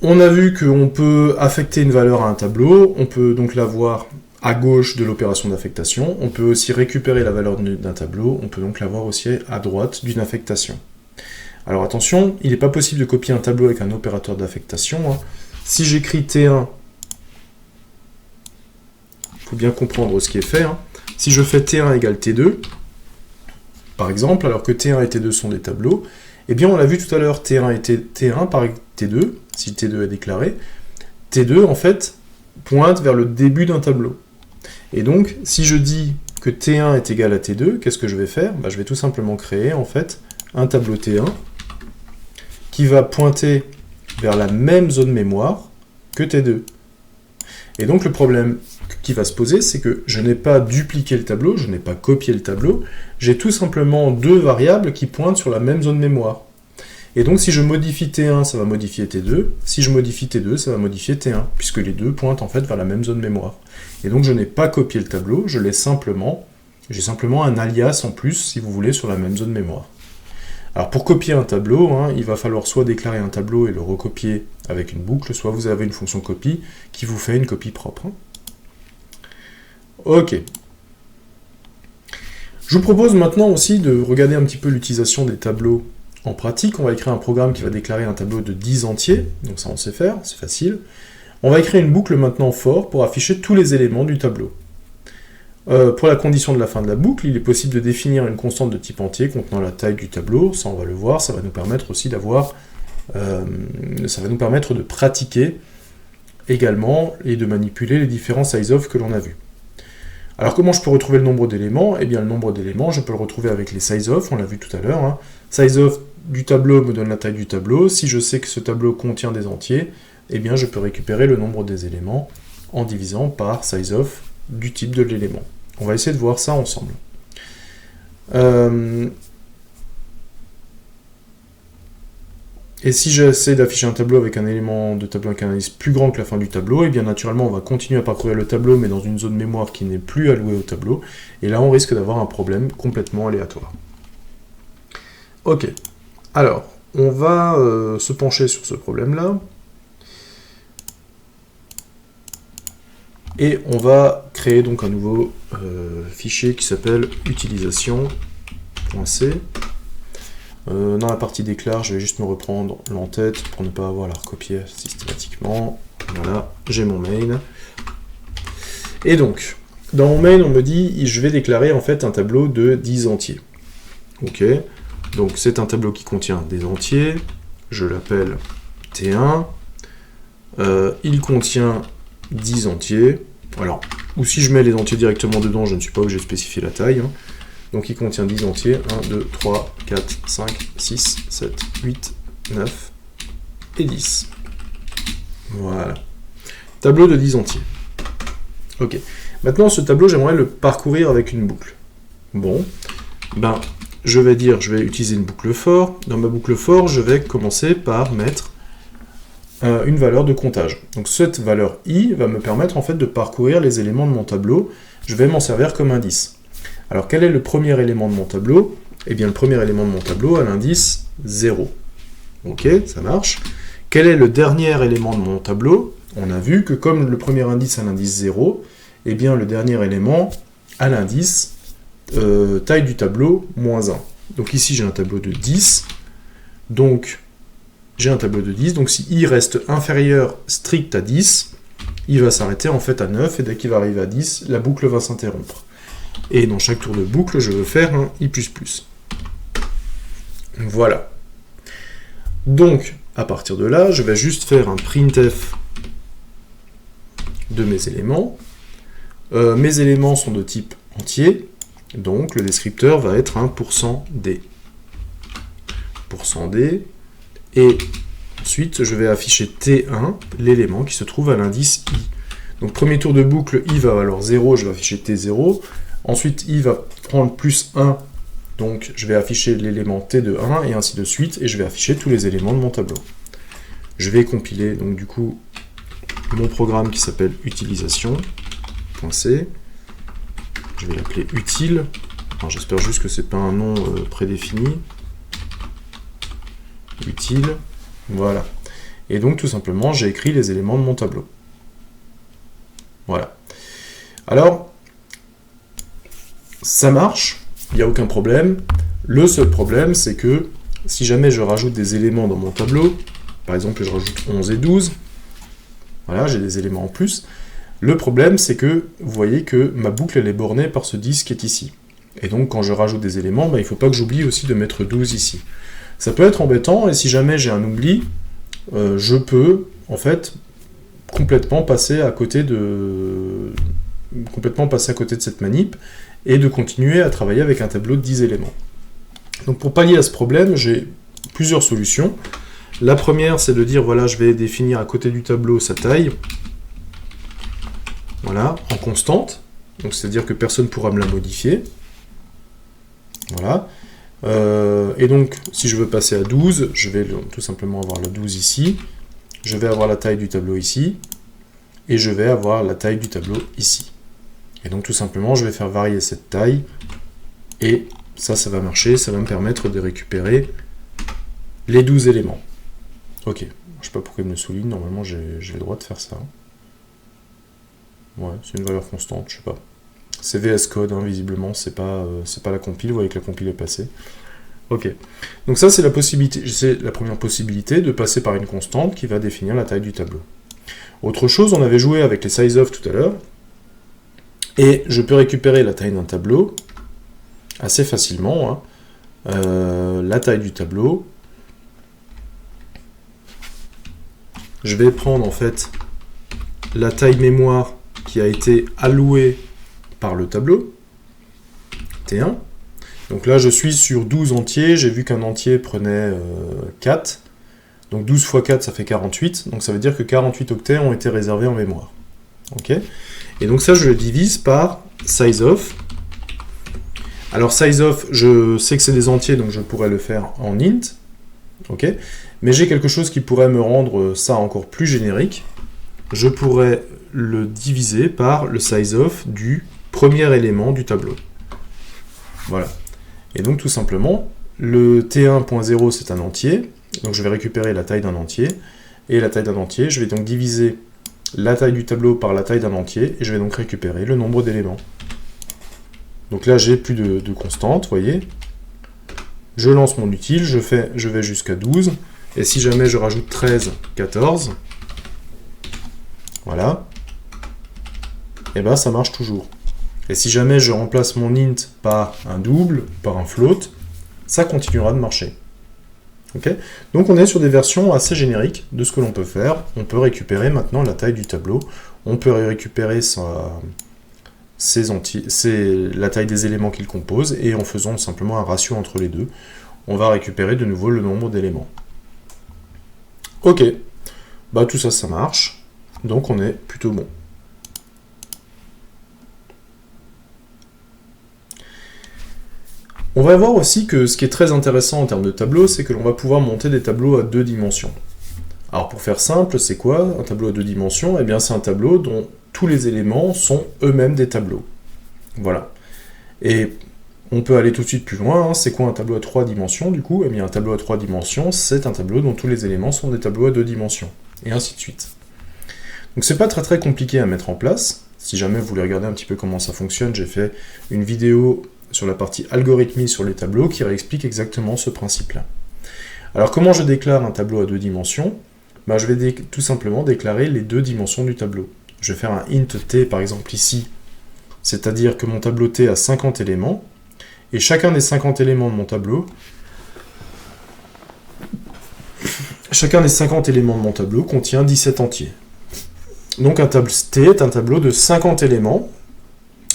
On a vu qu'on peut affecter une valeur à un tableau, on peut donc la voir à gauche de l'opération d'affectation, on peut aussi récupérer la valeur d'un tableau, on peut donc la voir aussi à droite d'une affectation. Alors attention, il n'est pas possible de copier un tableau avec un opérateur d'affectation. Si j'écris T1, il faut bien comprendre ce qui est fait. Si je fais T1 égale T2, par exemple, alors que T1 et T2 sont des tableaux, eh bien on l'a vu tout à l'heure, T1 et T1 par T2, si T2 est déclaré, T2 en fait pointe vers le début d'un tableau. Et donc, si je dis que T1 est égal à T2, qu'est-ce que je vais faire? Je vais tout simplement créer en fait un tableau T1 qui va pointer vers la même zone mémoire que T2. Et donc le problème qui va se poser, c'est que je n'ai pas dupliqué le tableau, je n'ai pas copié le tableau, j'ai tout simplement deux variables qui pointent sur la même zone mémoire. Et donc si je modifie T1, ça va modifier T2, si je modifie T2, ça va modifier T1, puisque les deux pointent en fait vers la même zone mémoire. Et donc je n'ai pas copié le tableau, j'ai simplement un alias en plus, si vous voulez, sur la même zone mémoire. Alors pour copier un tableau, il va falloir soit déclarer un tableau et le recopier avec une boucle, soit vous avez une fonction copie qui vous fait une copie propre. Ok. Je vous propose maintenant aussi de regarder un petit peu l'utilisation des tableaux en pratique. On va écrire un programme qui va déclarer un tableau de 10 entiers, donc ça on sait faire, c'est facile. On va écrire une boucle maintenant for pour afficher tous les éléments du tableau. Pour la condition de la fin de la boucle, il est possible de définir une constante de type entier contenant la taille du tableau, ça on va le voir, ça va nous permettre aussi d'avoir, ça va nous permettre de pratiquer également et de manipuler les différents sizeof que l'on a vus. Alors comment je peux retrouver le nombre d'éléments? Eh bien le nombre d'éléments, je peux le retrouver avec les sizeof, on l'a vu tout à l'heure. Sizeof du tableau me donne la taille du tableau, si je sais que ce tableau contient des entiers, eh bien je peux récupérer le nombre des éléments en divisant par sizeof du type de l'élément. On va essayer de voir ça ensemble. Et si j'essaie d'afficher un tableau avec un élément de tableau avec un indice plus grand que la fin du tableau, et bien naturellement on va continuer à parcourir le tableau mais dans une zone mémoire qui n'est plus allouée au tableau, et là on risque d'avoir un problème complètement aléatoire. Ok, alors on va se pencher sur ce problème-là. Et on va créer donc un nouveau fichier qui s'appelle utilisation.c. Dans la partie déclare, je vais juste me reprendre l'entête pour ne pas avoir à la recopier systématiquement. Voilà, j'ai mon main. Et donc, dans mon main, on me dit, je vais déclarer en fait un tableau de 10 entiers. Ok, donc c'est un tableau qui contient des entiers, je l'appelle T1, il contient 10 entiers, alors, ou si je mets les entiers directement dedans, je ne suis pas obligé de spécifier la taille, hein. Donc il contient 10 entiers, 1, 2, 3, 4, 5, 6, 7, 8, 9 et 10. Voilà. Tableau de 10 entiers. Ok. Maintenant, ce tableau, j'aimerais le parcourir avec une boucle. Bon. Ben, je vais utiliser une boucle for. Dans ma boucle for, je vais commencer par mettre une valeur de comptage. Donc cette valeur i va me permettre en fait de parcourir les éléments de mon tableau. Je vais m'en servir comme indice. Alors, quel est le premier élément de mon tableau? Eh bien, le premier élément de mon tableau a l'indice 0. Ok, ça marche. Quel est le dernier élément de mon tableau? On a vu que comme le premier indice a l'indice 0, eh bien, le dernier élément a l'indice taille du tableau, moins 1. Donc ici, j'ai un tableau de 10. Donc, j'ai un tableau de 10. Donc, si i reste inférieur strict à 10, il va s'arrêter en fait à 9. Et dès qu'il va arriver à 10, la boucle va s'interrompre. Et dans chaque tour de boucle, je veux faire un i++. Voilà. Donc, à partir de là, je vais juste faire un printf de mes éléments. Mes éléments sont de type entier, donc le descripteur va être un %d. %d, et ensuite, je vais afficher T1, l'élément qui se trouve à l'indice i. Donc, premier tour de boucle, i va valoir 0, je vais afficher T0. Ensuite, i va prendre plus 1, donc je vais afficher l'élément t de 1, et ainsi de suite, et je vais afficher tous les éléments de mon tableau. Je vais compiler, donc du coup, mon programme qui s'appelle utilisation.c. Je vais l'appeler utile. J'espère juste que c'est pas un nom prédéfini. Utile, voilà. Et donc, tout simplement, j'ai écrit les éléments de mon tableau. Voilà. Alors, ça marche, il n'y a aucun problème. Le seul problème, c'est que si jamais je rajoute des éléments dans mon tableau, par exemple je rajoute 11 et 12, voilà, j'ai des éléments en plus, le problème c'est que vous voyez que ma boucle elle est bornée par ce 10 qui est ici. Et donc quand je rajoute des éléments, il ne faut pas que j'oublie aussi de mettre 12 ici. Ça peut être embêtant, et si jamais j'ai un oubli, je peux en fait complètement passer à côté de cette manip, et de continuer à travailler avec un tableau de 10 éléments. Donc pour pallier à ce problème, j'ai plusieurs solutions. La première, c'est de dire, voilà, je vais définir à côté du tableau sa taille, voilà, en constante, donc c'est-à-dire que personne ne pourra me la modifier. Voilà. Et donc, si je veux passer à 12, je vais tout simplement avoir la 12 ici, je vais avoir la taille du tableau ici, et je vais avoir la taille du tableau ici. Et donc tout simplement, je vais faire varier cette taille, et ça va marcher, ça va me permettre de récupérer les 12 éléments. Ok, je ne sais pas pourquoi il me le souligne, normalement j'ai le droit de faire ça. Ouais, c'est une valeur constante, je sais pas. C'est VS Code, hein, visiblement, c'est pas la compile, vous voyez que la compile est passée. Ok, donc ça c'est la première possibilité de passer par une constante qui va définir la taille du tableau. Autre chose, on avait joué avec les sizeof tout à l'heure, et je peux récupérer la taille d'un tableau assez facilement. Hein. La taille du tableau. Je vais prendre en fait la taille mémoire qui a été allouée par le tableau, T1. Donc là je suis sur 12 entiers, j'ai vu qu'un entier prenait 4. Donc 12 x 4 ça fait 48, donc ça veut dire que 48 octets ont été réservés en mémoire. Ok ? Et donc ça, je le divise par sizeof. Alors sizeof, je sais que c'est des entiers, donc je pourrais le faire en int. Ok ? Mais j'ai quelque chose qui pourrait me rendre ça encore plus générique. Je pourrais le diviser par le sizeof du premier élément du tableau. Voilà. Et donc tout simplement, le t1.0 c'est un entier, donc je vais récupérer la taille d'un entier, et la taille d'un entier, je vais donc diviser la taille du tableau par la taille d'un entier, et je vais donc récupérer le nombre d'éléments. Donc là, j'ai plus de constante, vous voyez. Je lance mon util, je vais jusqu'à 12, et si jamais je rajoute 13, 14, voilà, et bien ça marche toujours. Et si jamais je remplace mon int par un double, par un float, ça continuera de marcher. Okay. Donc on est sur des versions assez génériques de ce que l'on peut faire. On peut récupérer maintenant la taille du tableau, on peut récupérer la taille des éléments qu'il compose, et en faisant simplement un ratio entre les deux, on va récupérer de nouveau le nombre d'éléments. Ok, bah tout ça, ça marche, donc on est plutôt bon. On va voir aussi que ce qui est très intéressant en termes de tableau, c'est que l'on va pouvoir monter des tableaux à 2 dimensions. Alors pour faire simple, c'est quoi un tableau à 2 dimensions? Eh bien c'est un tableau dont tous les éléments sont eux-mêmes des tableaux. Voilà. Et on peut aller tout de suite plus loin, hein. C'est quoi un tableau à 3 dimensions du coup? Eh bien un tableau à 3 dimensions, c'est un tableau dont tous les éléments sont des tableaux à 2 dimensions. Et ainsi de suite. Donc c'est pas très compliqué à mettre en place. Si jamais vous voulez regarder un petit peu comment ça fonctionne, j'ai fait une vidéo sur la partie algorithmie sur les tableaux qui réexplique exactement ce principe-là. Alors comment je déclare un tableau à 2 dimensions? Ben, je vais tout simplement déclarer les 2 dimensions du tableau. Je vais faire un int t par exemple ici, c'est-à-dire que mon tableau t a 50 éléments, et chacun des 50 éléments de mon tableau, contient 17 entiers. Donc un tableau t est un tableau de 50 éléments,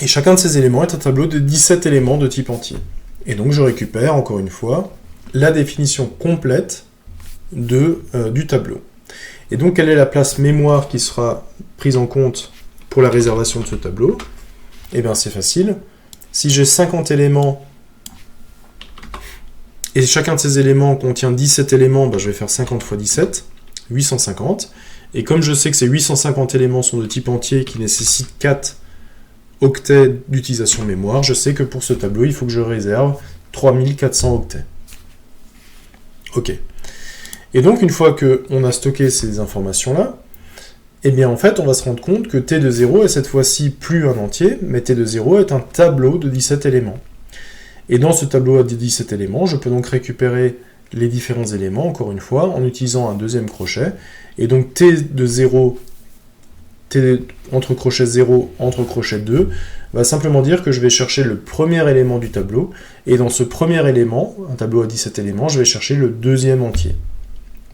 et chacun de ces éléments est un tableau de 17 éléments de type entier. Et donc je récupère, encore une fois, la définition complète du tableau. Et donc quelle est la place mémoire qui sera prise en compte pour la réservation de ce tableau? Eh bien c'est facile. Si j'ai 50 éléments, et chacun de ces éléments contient 17 éléments, ben je vais faire 50 x 17, 850. Et comme je sais que ces 850 éléments sont de type entier qui nécessitent 4 octets d'utilisation mémoire, je sais que pour ce tableau, il faut que je réserve 3400 octets. Ok. Et donc, une fois qu'on a stocké ces informations-là, eh bien, en fait, on va se rendre compte que t de 0 est cette fois-ci plus un entier, mais t de 0 est un tableau de 17 éléments. Et dans ce tableau de 17 éléments, je peux donc récupérer les différents éléments, encore une fois, en utilisant un deuxième crochet. Et donc, t de 0, t entre crochet 0, entre crochet 2, va simplement dire que je vais chercher le premier élément du tableau, et dans ce premier élément, un tableau à 17 éléments, je vais chercher le deuxième entier.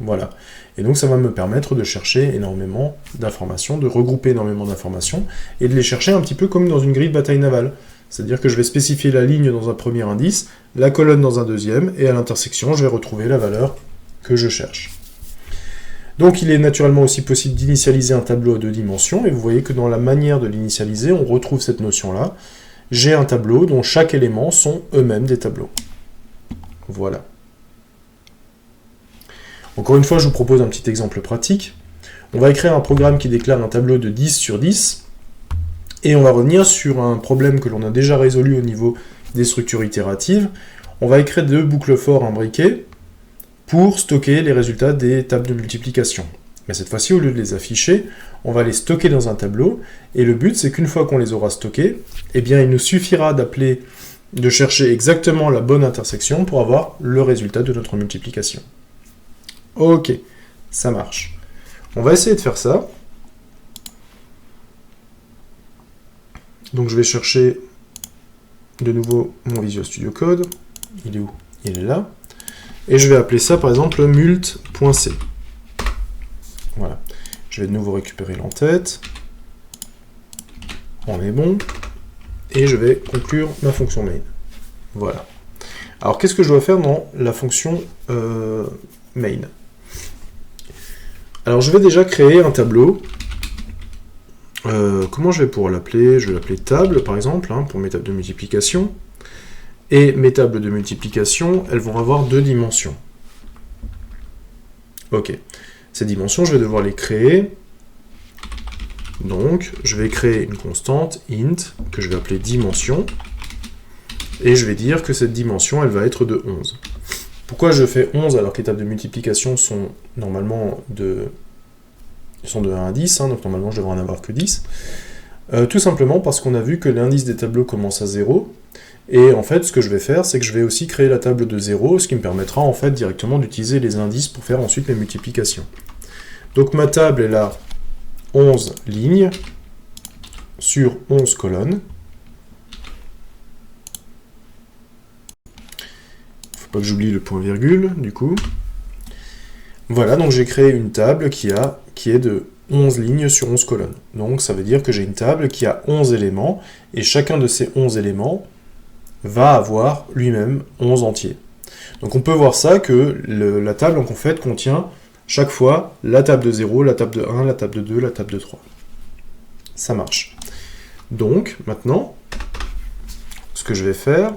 Voilà. Et donc ça va me permettre de chercher énormément d'informations, de regrouper énormément d'informations, et de les chercher un petit peu comme dans une grille de bataille navale. C'est-à-dire que je vais spécifier la ligne dans un premier indice, la colonne dans un deuxième, et à l'intersection, je vais retrouver la valeur que je cherche. Donc il est naturellement aussi possible d'initialiser un tableau à 2 dimensions, et vous voyez que dans la manière de l'initialiser, on retrouve cette notion-là. J'ai un tableau dont chaque élément sont eux-mêmes des tableaux. Voilà. Encore une fois, je vous propose un petit exemple pratique. On va écrire un programme qui déclare un tableau de 10 sur 10, et on va revenir sur un problème que l'on a déjà résolu au niveau des structures itératives. On va écrire 2 boucles for imbriquées pour stocker les résultats des tables de multiplication. Mais cette fois-ci, au lieu de les afficher, on va les stocker dans un tableau, et le but, c'est qu'une fois qu'on les aura stockés, eh bien, il nous suffira de chercher exactement la bonne intersection pour avoir le résultat de notre multiplication. Ok, ça marche. On va essayer de faire ça. Donc je vais chercher de nouveau mon Visual Studio Code. Il est où? Il est là. Et je vais appeler ça par exemple mult.c. Voilà. Je vais de nouveau récupérer l'entête. On est bon. Et je vais conclure ma fonction main. Voilà. Alors qu'est-ce que je dois faire dans la fonction main? Alors je vais déjà créer un tableau. Comment je vais pouvoir l'appeler? Je vais l'appeler table par exemple, hein, pour mes tables de multiplication. Et mes tables de multiplication, elles vont avoir 2 dimensions. Ok. Ces dimensions, je vais devoir les créer. Donc, je vais créer une constante int que je vais appeler dimension. Et je vais dire que cette dimension, elle va être de 11. Pourquoi je fais 11 alors que les tables de multiplication sont normalement de sont de 1 à 10, donc normalement je devrais en avoir que 10. Tout simplement parce qu'on a vu que l'indice des tableaux commence à 0, et en fait ce que je vais faire, c'est que je vais aussi créer la table de 0, ce qui me permettra en fait directement d'utiliser les indices pour faire ensuite mes multiplications. Donc ma table elle a 11 lignes sur 11 colonnes. Faut pas que j'oublie le point virgule, du coup. Voilà, donc j'ai créé une table qui est de 11 lignes sur 11 colonnes. Donc ça veut dire que j'ai une table qui a 11 éléments, et chacun de ces 11 éléments va avoir lui-même 11 entiers. Donc on peut voir ça que la table en fait contient chaque fois la table de 0, la table de 1, la table de 2, la table de 3. Ça marche. Donc maintenant, ce que je vais faire,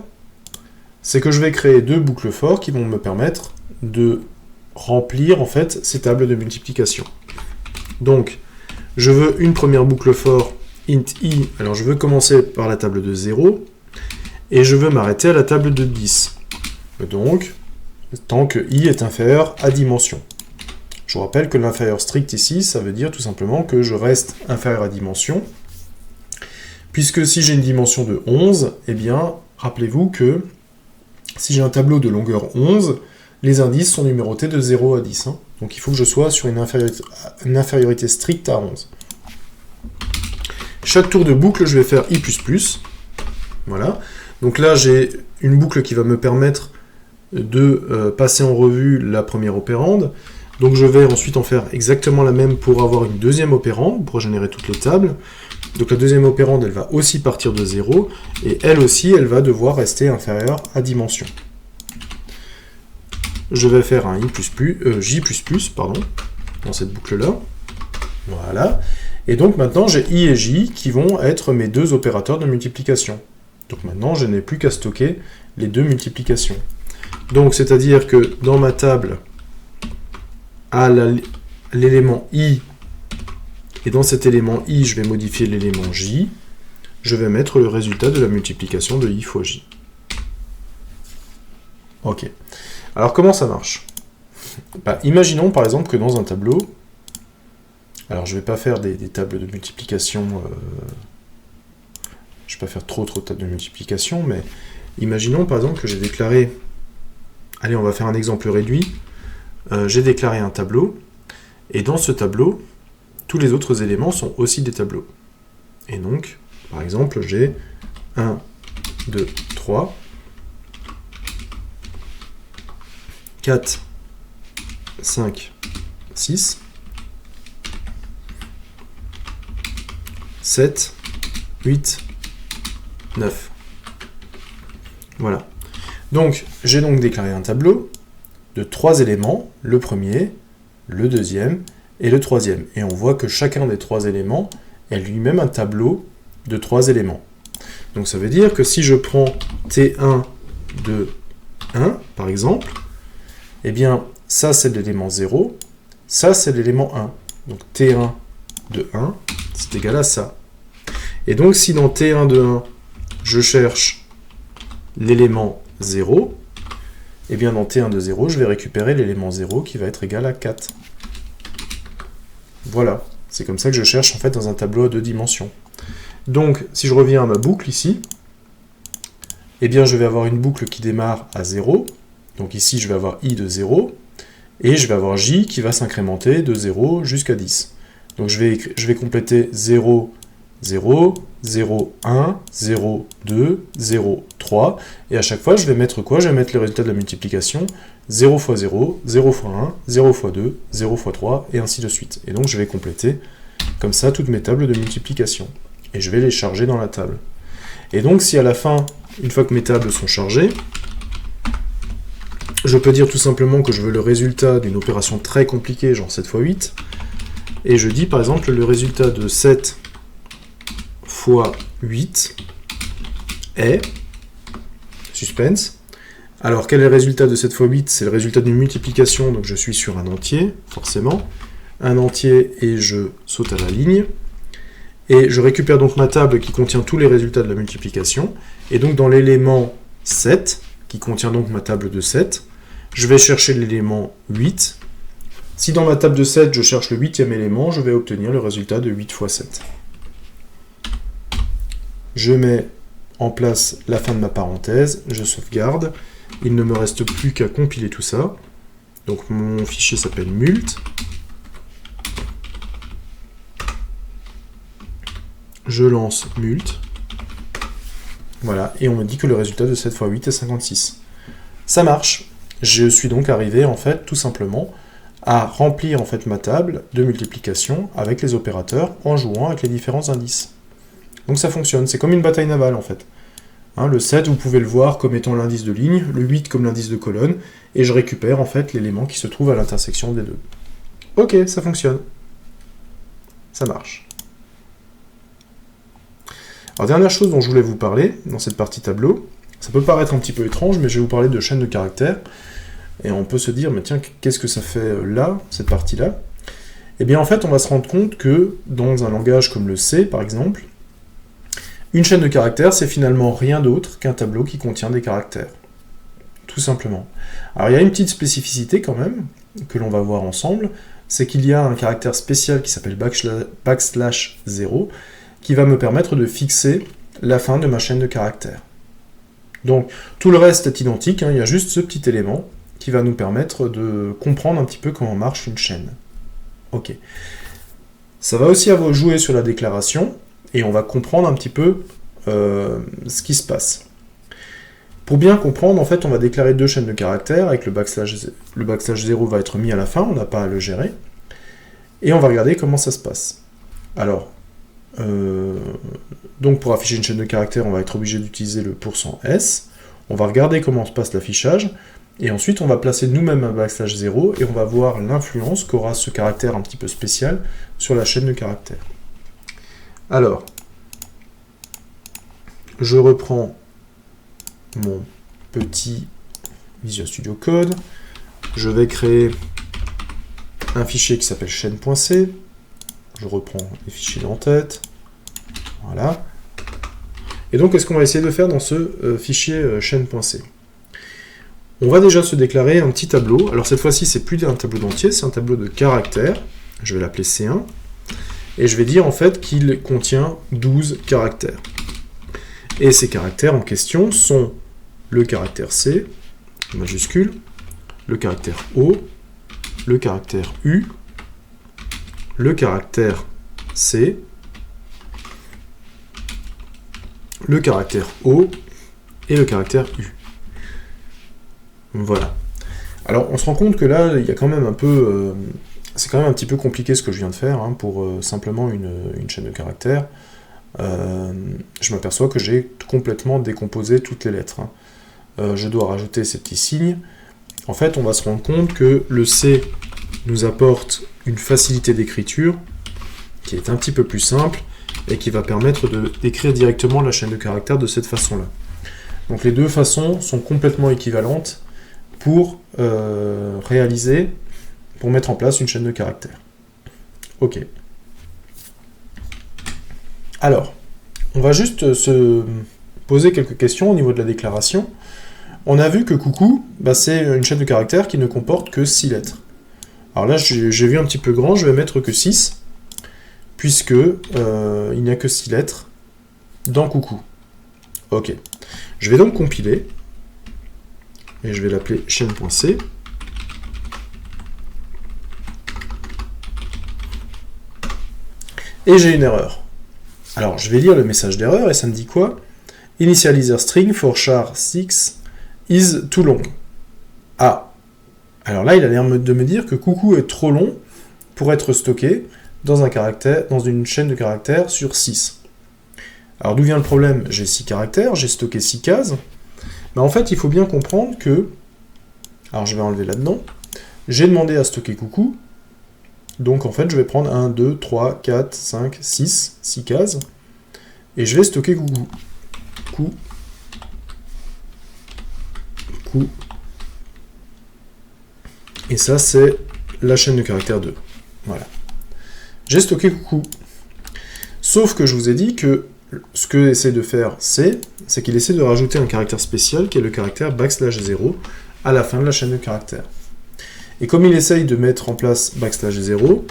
c'est que je vais créer deux boucles for qui vont me permettre de remplir en fait ces tables de multiplication. Donc, je veux une première boucle for int i, alors je veux commencer par la table de 0, et je veux m'arrêter à la table de 10. Donc, tant que i est inférieur à dimension. Je vous rappelle que l'inférieur strict ici, ça veut dire tout simplement que je reste inférieur à dimension, puisque si j'ai une dimension de 11, eh bien, rappelez-vous que si j'ai un tableau de longueur 11, les indices sont numérotés de 0 à 10. Donc il faut que je sois sur une infériorité stricte à 11. Chaque tour de boucle, je vais faire i++. Voilà. Donc là, j'ai une boucle qui va me permettre de passer en revue la première opérande. Donc je vais ensuite en faire exactement la même pour avoir une deuxième opérande, pour générer toutes les tables. Donc la deuxième opérande, elle va aussi partir de 0, et elle aussi, elle va devoir rester inférieure à dimension. Je vais faire un j++, dans cette boucle-là. Voilà. Et donc maintenant, j'ai i et j qui vont être mes deux opérateurs de multiplication. Donc maintenant, je n'ai plus qu'à stocker les deux multiplications. Donc, c'est-à-dire que dans ma table, à l'élément i, et dans cet élément i, je vais modifier l'élément j, je vais mettre le résultat de la multiplication de i fois j. Ok. Alors comment ça marche? Imaginons par exemple que dans un tableau, alors je ne vais pas faire des tables de multiplication, je ne vais pas faire trop de tables de multiplication, mais imaginons par exemple que j'ai déclaré, allez on va faire un exemple réduit, j'ai déclaré un tableau, et dans ce tableau, tous les autres éléments sont aussi des tableaux. Et donc, par exemple, j'ai 1, 2, 3, 4, 5, 6, 7, 8, 9. Voilà. Donc, j'ai donc déclaré un tableau de 3 éléments, le premier, le deuxième et le troisième. Et on voit que chacun des 3 éléments est lui-même un tableau de 3 éléments. Donc ça veut dire que si je prends T1 de 1, par exemple, eh bien, ça c'est l'élément 0, ça c'est l'élément 1. Donc T1 de 1, c'est égal à ça. Et donc si dans T1 de 1, je cherche l'élément 0, eh bien dans T1 de 0, je vais récupérer l'élément 0 qui va être égal à 4. Voilà, c'est comme ça que je cherche en fait dans un tableau à 2 dimensions. Donc, si je reviens à ma boucle ici, eh bien je vais avoir une boucle qui démarre à 0, donc ici je vais avoir i de 0, et je vais avoir j qui va s'incrémenter de 0 jusqu'à 10. Donc je vais compléter 0, 0, 0, 1, 0, 2, 0, 3, et à chaque fois je vais mettre quoi? Je vais mettre le résultat de la multiplication, 0 fois 0, 0 fois 1, 0 fois 2, 0 fois 3, et ainsi de suite. Et donc je vais compléter comme ça toutes mes tables de multiplication. Et je vais les charger dans la table. Et donc si à la fin, une fois que mes tables sont chargées, je peux dire tout simplement que je veux le résultat d'une opération très compliquée, genre 7 fois 8, et je dis par exemple le résultat de 7 fois 8 est, suspense, alors quel est le résultat de 7 fois 8? C'est le résultat d'une multiplication, donc je suis sur un entier, forcément, un entier et je saute à la ligne, et je récupère donc ma table qui contient tous les résultats de la multiplication, et donc dans l'élément 7, qui contient donc ma table de 7, je vais chercher l'élément 8, Si dans ma table de 7, je cherche le 8e élément, je vais obtenir le résultat de 8 fois 7. Je mets en place la fin de ma parenthèse, je sauvegarde. Il ne me reste plus qu'à compiler tout ça. Donc mon fichier s'appelle mult. Je lance mult. Voilà, et on me dit que le résultat de 7 fois 8 est 56. Ça marche. Je suis donc arrivé, en fait, tout simplement, à remplir en fait ma table de multiplication avec les opérateurs en jouant avec les différents indices. Donc ça fonctionne, c'est comme une bataille navale en fait. Hein, le 7, vous pouvez le voir comme étant l'indice de ligne, le 8 comme l'indice de colonne, et je récupère en fait l'élément qui se trouve à l'intersection des deux. Ok, ça fonctionne. Ça marche. Alors dernière chose dont je voulais vous parler dans cette partie tableau, ça peut paraître un petit peu étrange, mais je vais vous parler de chaîne de caractères. Et on peut se dire, mais tiens, qu'est-ce que ça fait là, cette partie-là? Eh bien, en fait, on va se rendre compte que dans un langage comme le C, par exemple, une chaîne de caractères, c'est finalement rien d'autre qu'un tableau qui contient des caractères. Tout simplement. Alors, il y a une petite spécificité quand même, que l'on va voir ensemble, c'est qu'il y a un caractère spécial qui s'appelle backslash 0, qui va me permettre de fixer la fin de ma chaîne de caractères. Donc, tout le reste est identique, hein, il y a juste ce petit élément qui va nous permettre de comprendre un petit peu comment marche une chaîne. Ok. Ça va aussi jouer sur la déclaration, et on va comprendre un petit peu ce qui se passe. Pour bien comprendre, en fait, on va déclarer deux chaînes de caractères, avec le backslash 0 va être mis à la fin, on n'a pas à le gérer, et on va regarder comment ça se passe. Alors, donc pour afficher une chaîne de caractères, on va être obligé d'utiliser le %s, on va regarder comment se passe l'affichage, et ensuite on va placer nous-mêmes un backslash 0, et on va voir l'influence qu'aura ce caractère un petit peu spécial sur la chaîne de caractères. Alors, je reprends mon petit Visual Studio Code, je vais créer un fichier qui s'appelle chaîne.c, je reprends les fichiers d'en-tête, voilà. Et donc, qu'est-ce qu'on va essayer de faire dans ce fichier chaîne.c? On va déjà se déclarer un petit tableau. Alors cette fois-ci, c'est plus un tableau d'entier, c'est un tableau de caractères. Je vais l'appeler C1. Et je vais dire en fait qu'il contient 12 caractères. Et ces caractères en question sont le caractère C, majuscule, le caractère O, le caractère U, le caractère C, le caractère O et le caractère U. Voilà. Alors, on se rend compte que là, il y a quand même un peu... c'est quand même un petit peu compliqué ce que je viens de faire, hein, pour simplement une chaîne de caractères. Je m'aperçois que j'ai complètement décomposé toutes les lettres. Hein. Je dois rajouter ces petits signes. En fait, on va se rendre compte que le C nous apporte une facilité d'écriture qui est un petit peu plus simple et qui va permettre d'écrire directement la chaîne de caractères de cette façon-là. Donc les deux façons sont complètement équivalentes pour mettre en place une chaîne de caractères. Ok. Alors, on va juste se poser quelques questions au niveau de la déclaration. On a vu que coucou, c'est une chaîne de caractères qui ne comporte que 6 lettres. Alors là, j'ai vu un petit peu grand, je vais mettre que 6, puisque il n'y a que 6 lettres dans coucou. Ok. Je vais donc compiler, et je vais l'appeler chaîne.c. Et j'ai une erreur. Alors, je vais lire le message d'erreur, et ça me dit quoi? Initializer string for char 6 is too long. Ah. Alors là, il a l'air de me dire que coucou est trop long pour être stocké dans une chaîne de caractères sur 6. Alors d'où vient le problème? J'ai 6 caractères, j'ai stocké 6 cases. Mais en fait, il faut bien comprendre que... Alors je vais enlever là-dedans. J'ai demandé à stocker coucou. Donc en fait, je vais prendre 1, 2, 3, 4, 5, 6 cases. Et je vais stocker coucou. Coucou. Et ça, c'est la chaîne de caractères 2. Voilà. J'ai stocké coucou. Sauf que je vous ai dit que ce que essaie de faire C, c'est qu'il essaie de rajouter un caractère spécial qui est le caractère backslash 0 à la fin de la chaîne de caractères. Et comme il essaye de mettre en place \0,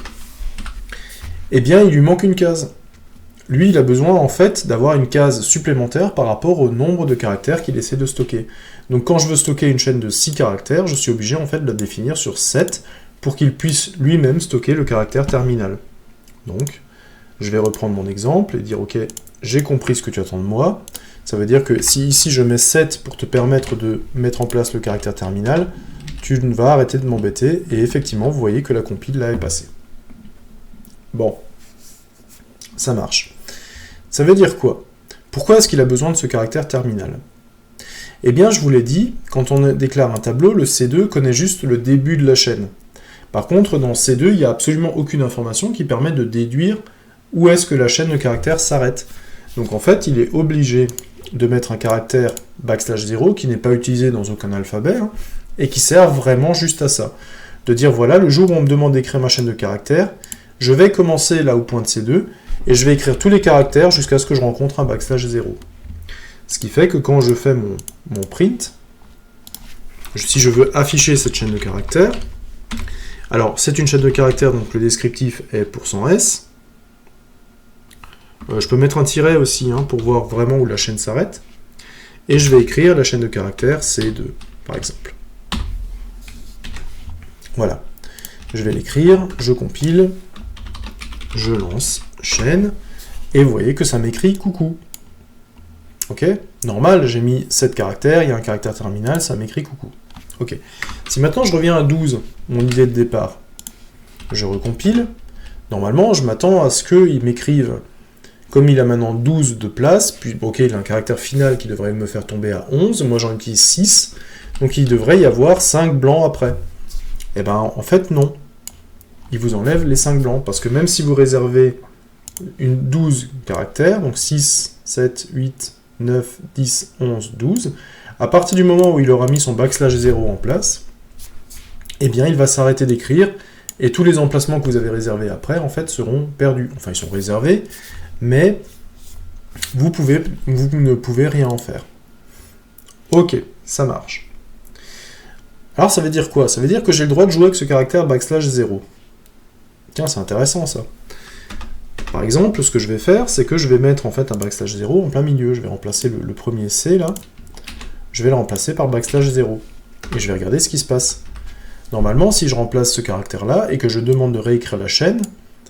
eh bien il lui manque une case. Lui, il a besoin en fait d'avoir une case supplémentaire par rapport au nombre de caractères qu'il essaie de stocker. Donc quand je veux stocker une chaîne de 6 caractères, je suis obligé en fait de la définir sur 7 pour qu'il puisse lui-même stocker le caractère terminal. Donc, je vais reprendre mon exemple et dire ok, j'ai compris ce que tu attends de moi. Ça veut dire que si ici je mets 7 pour te permettre de mettre en place le caractère terminal, tu vas arrêter de m'embêter, et effectivement, vous voyez que la compile là est passée. Bon, ça marche. Ça veut dire quoi? Pourquoi est-ce qu'il a besoin de ce caractère terminal? Eh bien, je vous l'ai dit, quand on déclare un tableau, le C2 connaît juste le début de la chaîne. Par contre, dans C2, il n'y a absolument aucune information qui permet de déduire où est-ce que la chaîne de caractères s'arrête. Donc en fait, il est obligé de mettre un caractère \0 qui n'est pas utilisé dans aucun alphabet, hein, et qui sert vraiment juste à ça. De dire, voilà, le jour où on me demande d'écrire ma chaîne de caractères, je vais commencer là où pointe C2, et je vais écrire tous les caractères jusqu'à ce que je rencontre un \0. Ce qui fait que quand je fais mon print, si je veux afficher cette chaîne de caractères, alors c'est une chaîne de caractères, donc le descriptif est %s. Je peux mettre un tiret aussi hein, pour voir vraiment où la chaîne s'arrête. Et je vais écrire la chaîne de caractères C2, par exemple. Voilà. Je vais l'écrire, je compile, je lance chaîne, et vous voyez que ça m'écrit coucou. Ok? Normal, j'ai mis 7 caractères, il y a un caractère terminal, ça m'écrit coucou. Ok. Si maintenant je reviens à 12, mon idée de départ, je recompile, normalement je m'attends à ce qu'il m'écrive, comme il a maintenant 12 de place, puis ok, il a un caractère final qui devrait me faire tomber à 11, moi j'en utilise 6, donc il devrait y avoir 5 blancs après. Eh ben en fait non. Il vous enlève les 5 blancs, parce que même si vous réservez une 12 caractères, donc 6, 7, 8, 9, 10, 11, 12, à partir du moment où il aura mis son \0 en place, eh bien il va s'arrêter d'écrire, et tous les emplacements que vous avez réservés après, en fait, seront perdus. Enfin, ils sont réservés, mais vous ne pouvez rien en faire. Ok, ça marche. Alors ça veut dire quoi? Ça veut dire que j'ai le droit de jouer avec ce caractère \0. Tiens, c'est intéressant ça. Par exemple, ce que je vais faire, c'est que je vais mettre en fait un \0 en plein milieu. Je vais remplacer le premier C là. Je vais le remplacer par \0. Et je vais regarder ce qui se passe. Normalement, si je remplace ce caractère-là et que je demande de réécrire la chaîne,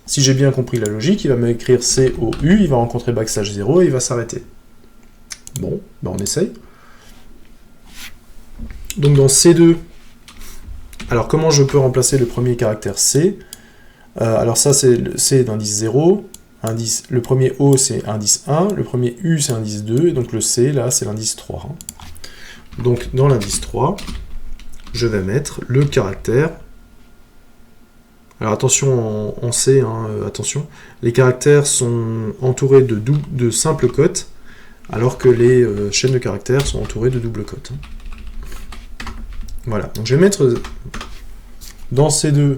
si j'ai bien compris la logique, il va m'écrire COU, il va rencontrer \0 et il va s'arrêter. Bon, ben on essaye. Donc dans C2, alors comment je peux remplacer le premier caractère C? Alors ça c'est le C d'indice 0, le premier O c'est indice 1, le premier U c'est indice 2, et donc le C là c'est l'indice 3. Donc dans l'indice 3, je vais mettre le caractère. Alors attention en C, attention, les caractères sont entourés de simples cotes, alors que les chaînes de caractères sont entourées de doubles cotes. Voilà, donc je vais mettre dans C2,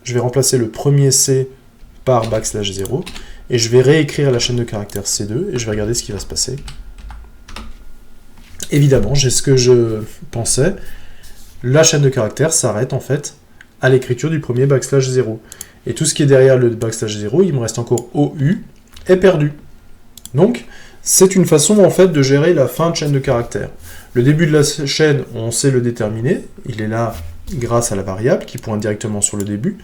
je vais remplacer le premier C par \0, et je vais réécrire la chaîne de caractères C2, et je vais regarder ce qui va se passer. Évidemment, j'ai ce que je pensais, la chaîne de caractères s'arrête en fait à l'écriture du premier \0. Et tout ce qui est derrière le \0, il me reste encore OU, est perdu. Donc, c'est une façon en fait de gérer la fin de chaîne de caractères. Le début de la chaîne, on sait le déterminer, il est là grâce à la variable qui pointe directement sur le début,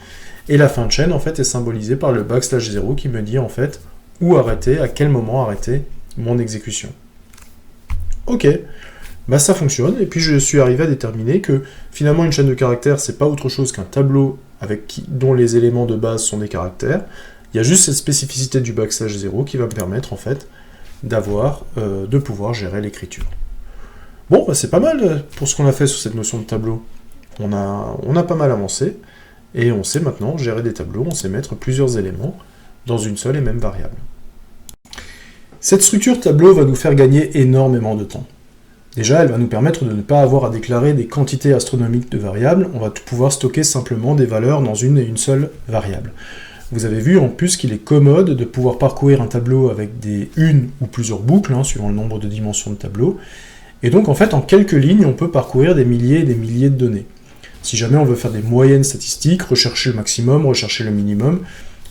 et la fin de chaîne en fait est symbolisée par le \0 qui me dit en fait où arrêter, à quel moment arrêter mon exécution. Ok, bah ça fonctionne, et puis je suis arrivé à déterminer que finalement une chaîne de caractères c'est pas autre chose qu'un tableau dont les éléments de base sont des caractères. Il y a juste cette spécificité du \0 qui va me permettre en fait de pouvoir gérer l'écriture. Bon, bah c'est pas mal pour ce qu'on a fait sur cette notion de tableau. On a pas mal avancé, et on sait maintenant gérer des tableaux, on sait mettre plusieurs éléments dans une seule et même variable. Cette structure tableau va nous faire gagner énormément de temps. Déjà, elle va nous permettre de ne pas avoir à déclarer des quantités astronomiques de variables, on va pouvoir stocker simplement des valeurs dans une et une seule variable. Vous avez vu en plus qu'il est commode de pouvoir parcourir un tableau avec une ou plusieurs boucles, suivant le nombre de dimensions de tableau, et donc en fait en quelques lignes on peut parcourir des milliers et des milliers de données. Si jamais on veut faire des moyennes statistiques, rechercher le maximum, rechercher le minimum,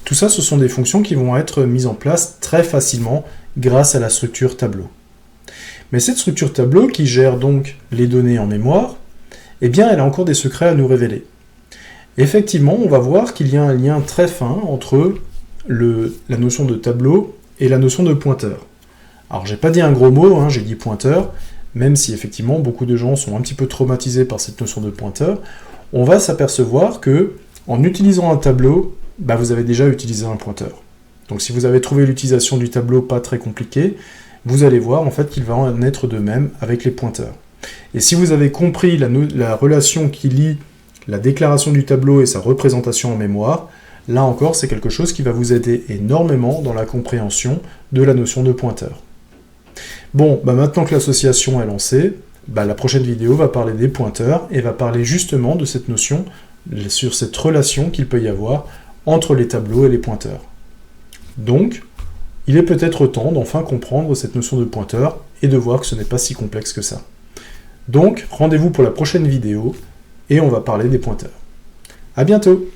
tout ça, ce sont des fonctions qui vont être mises en place très facilement grâce à la structure tableau. Mais cette structure tableau, qui gère donc les données en mémoire, eh bien, elle a encore des secrets à nous révéler. Effectivement, on va voir qu'il y a un lien très fin entre la notion de tableau et la notion de pointeur. Alors, j'ai pas dit un gros mot, j'ai dit pointeur, même si effectivement beaucoup de gens sont un petit peu traumatisés par cette notion de pointeur, on va s'apercevoir que en utilisant un tableau, vous avez déjà utilisé un pointeur. Donc si vous avez trouvé l'utilisation du tableau pas très compliquée, vous allez voir en fait qu'il va en être de même avec les pointeurs. Et si vous avez compris la relation qui lie la déclaration du tableau et sa représentation en mémoire, là encore c'est quelque chose qui va vous aider énormément dans la compréhension de la notion de pointeur. Bon, maintenant que l'association est lancée, la prochaine vidéo va parler des pointeurs et va parler justement de cette notion, sur cette relation qu'il peut y avoir entre les tableaux et les pointeurs. Donc, il est peut-être temps d'enfin comprendre cette notion de pointeur et de voir que ce n'est pas si complexe que ça. Donc, rendez-vous pour la prochaine vidéo et on va parler des pointeurs. À bientôt!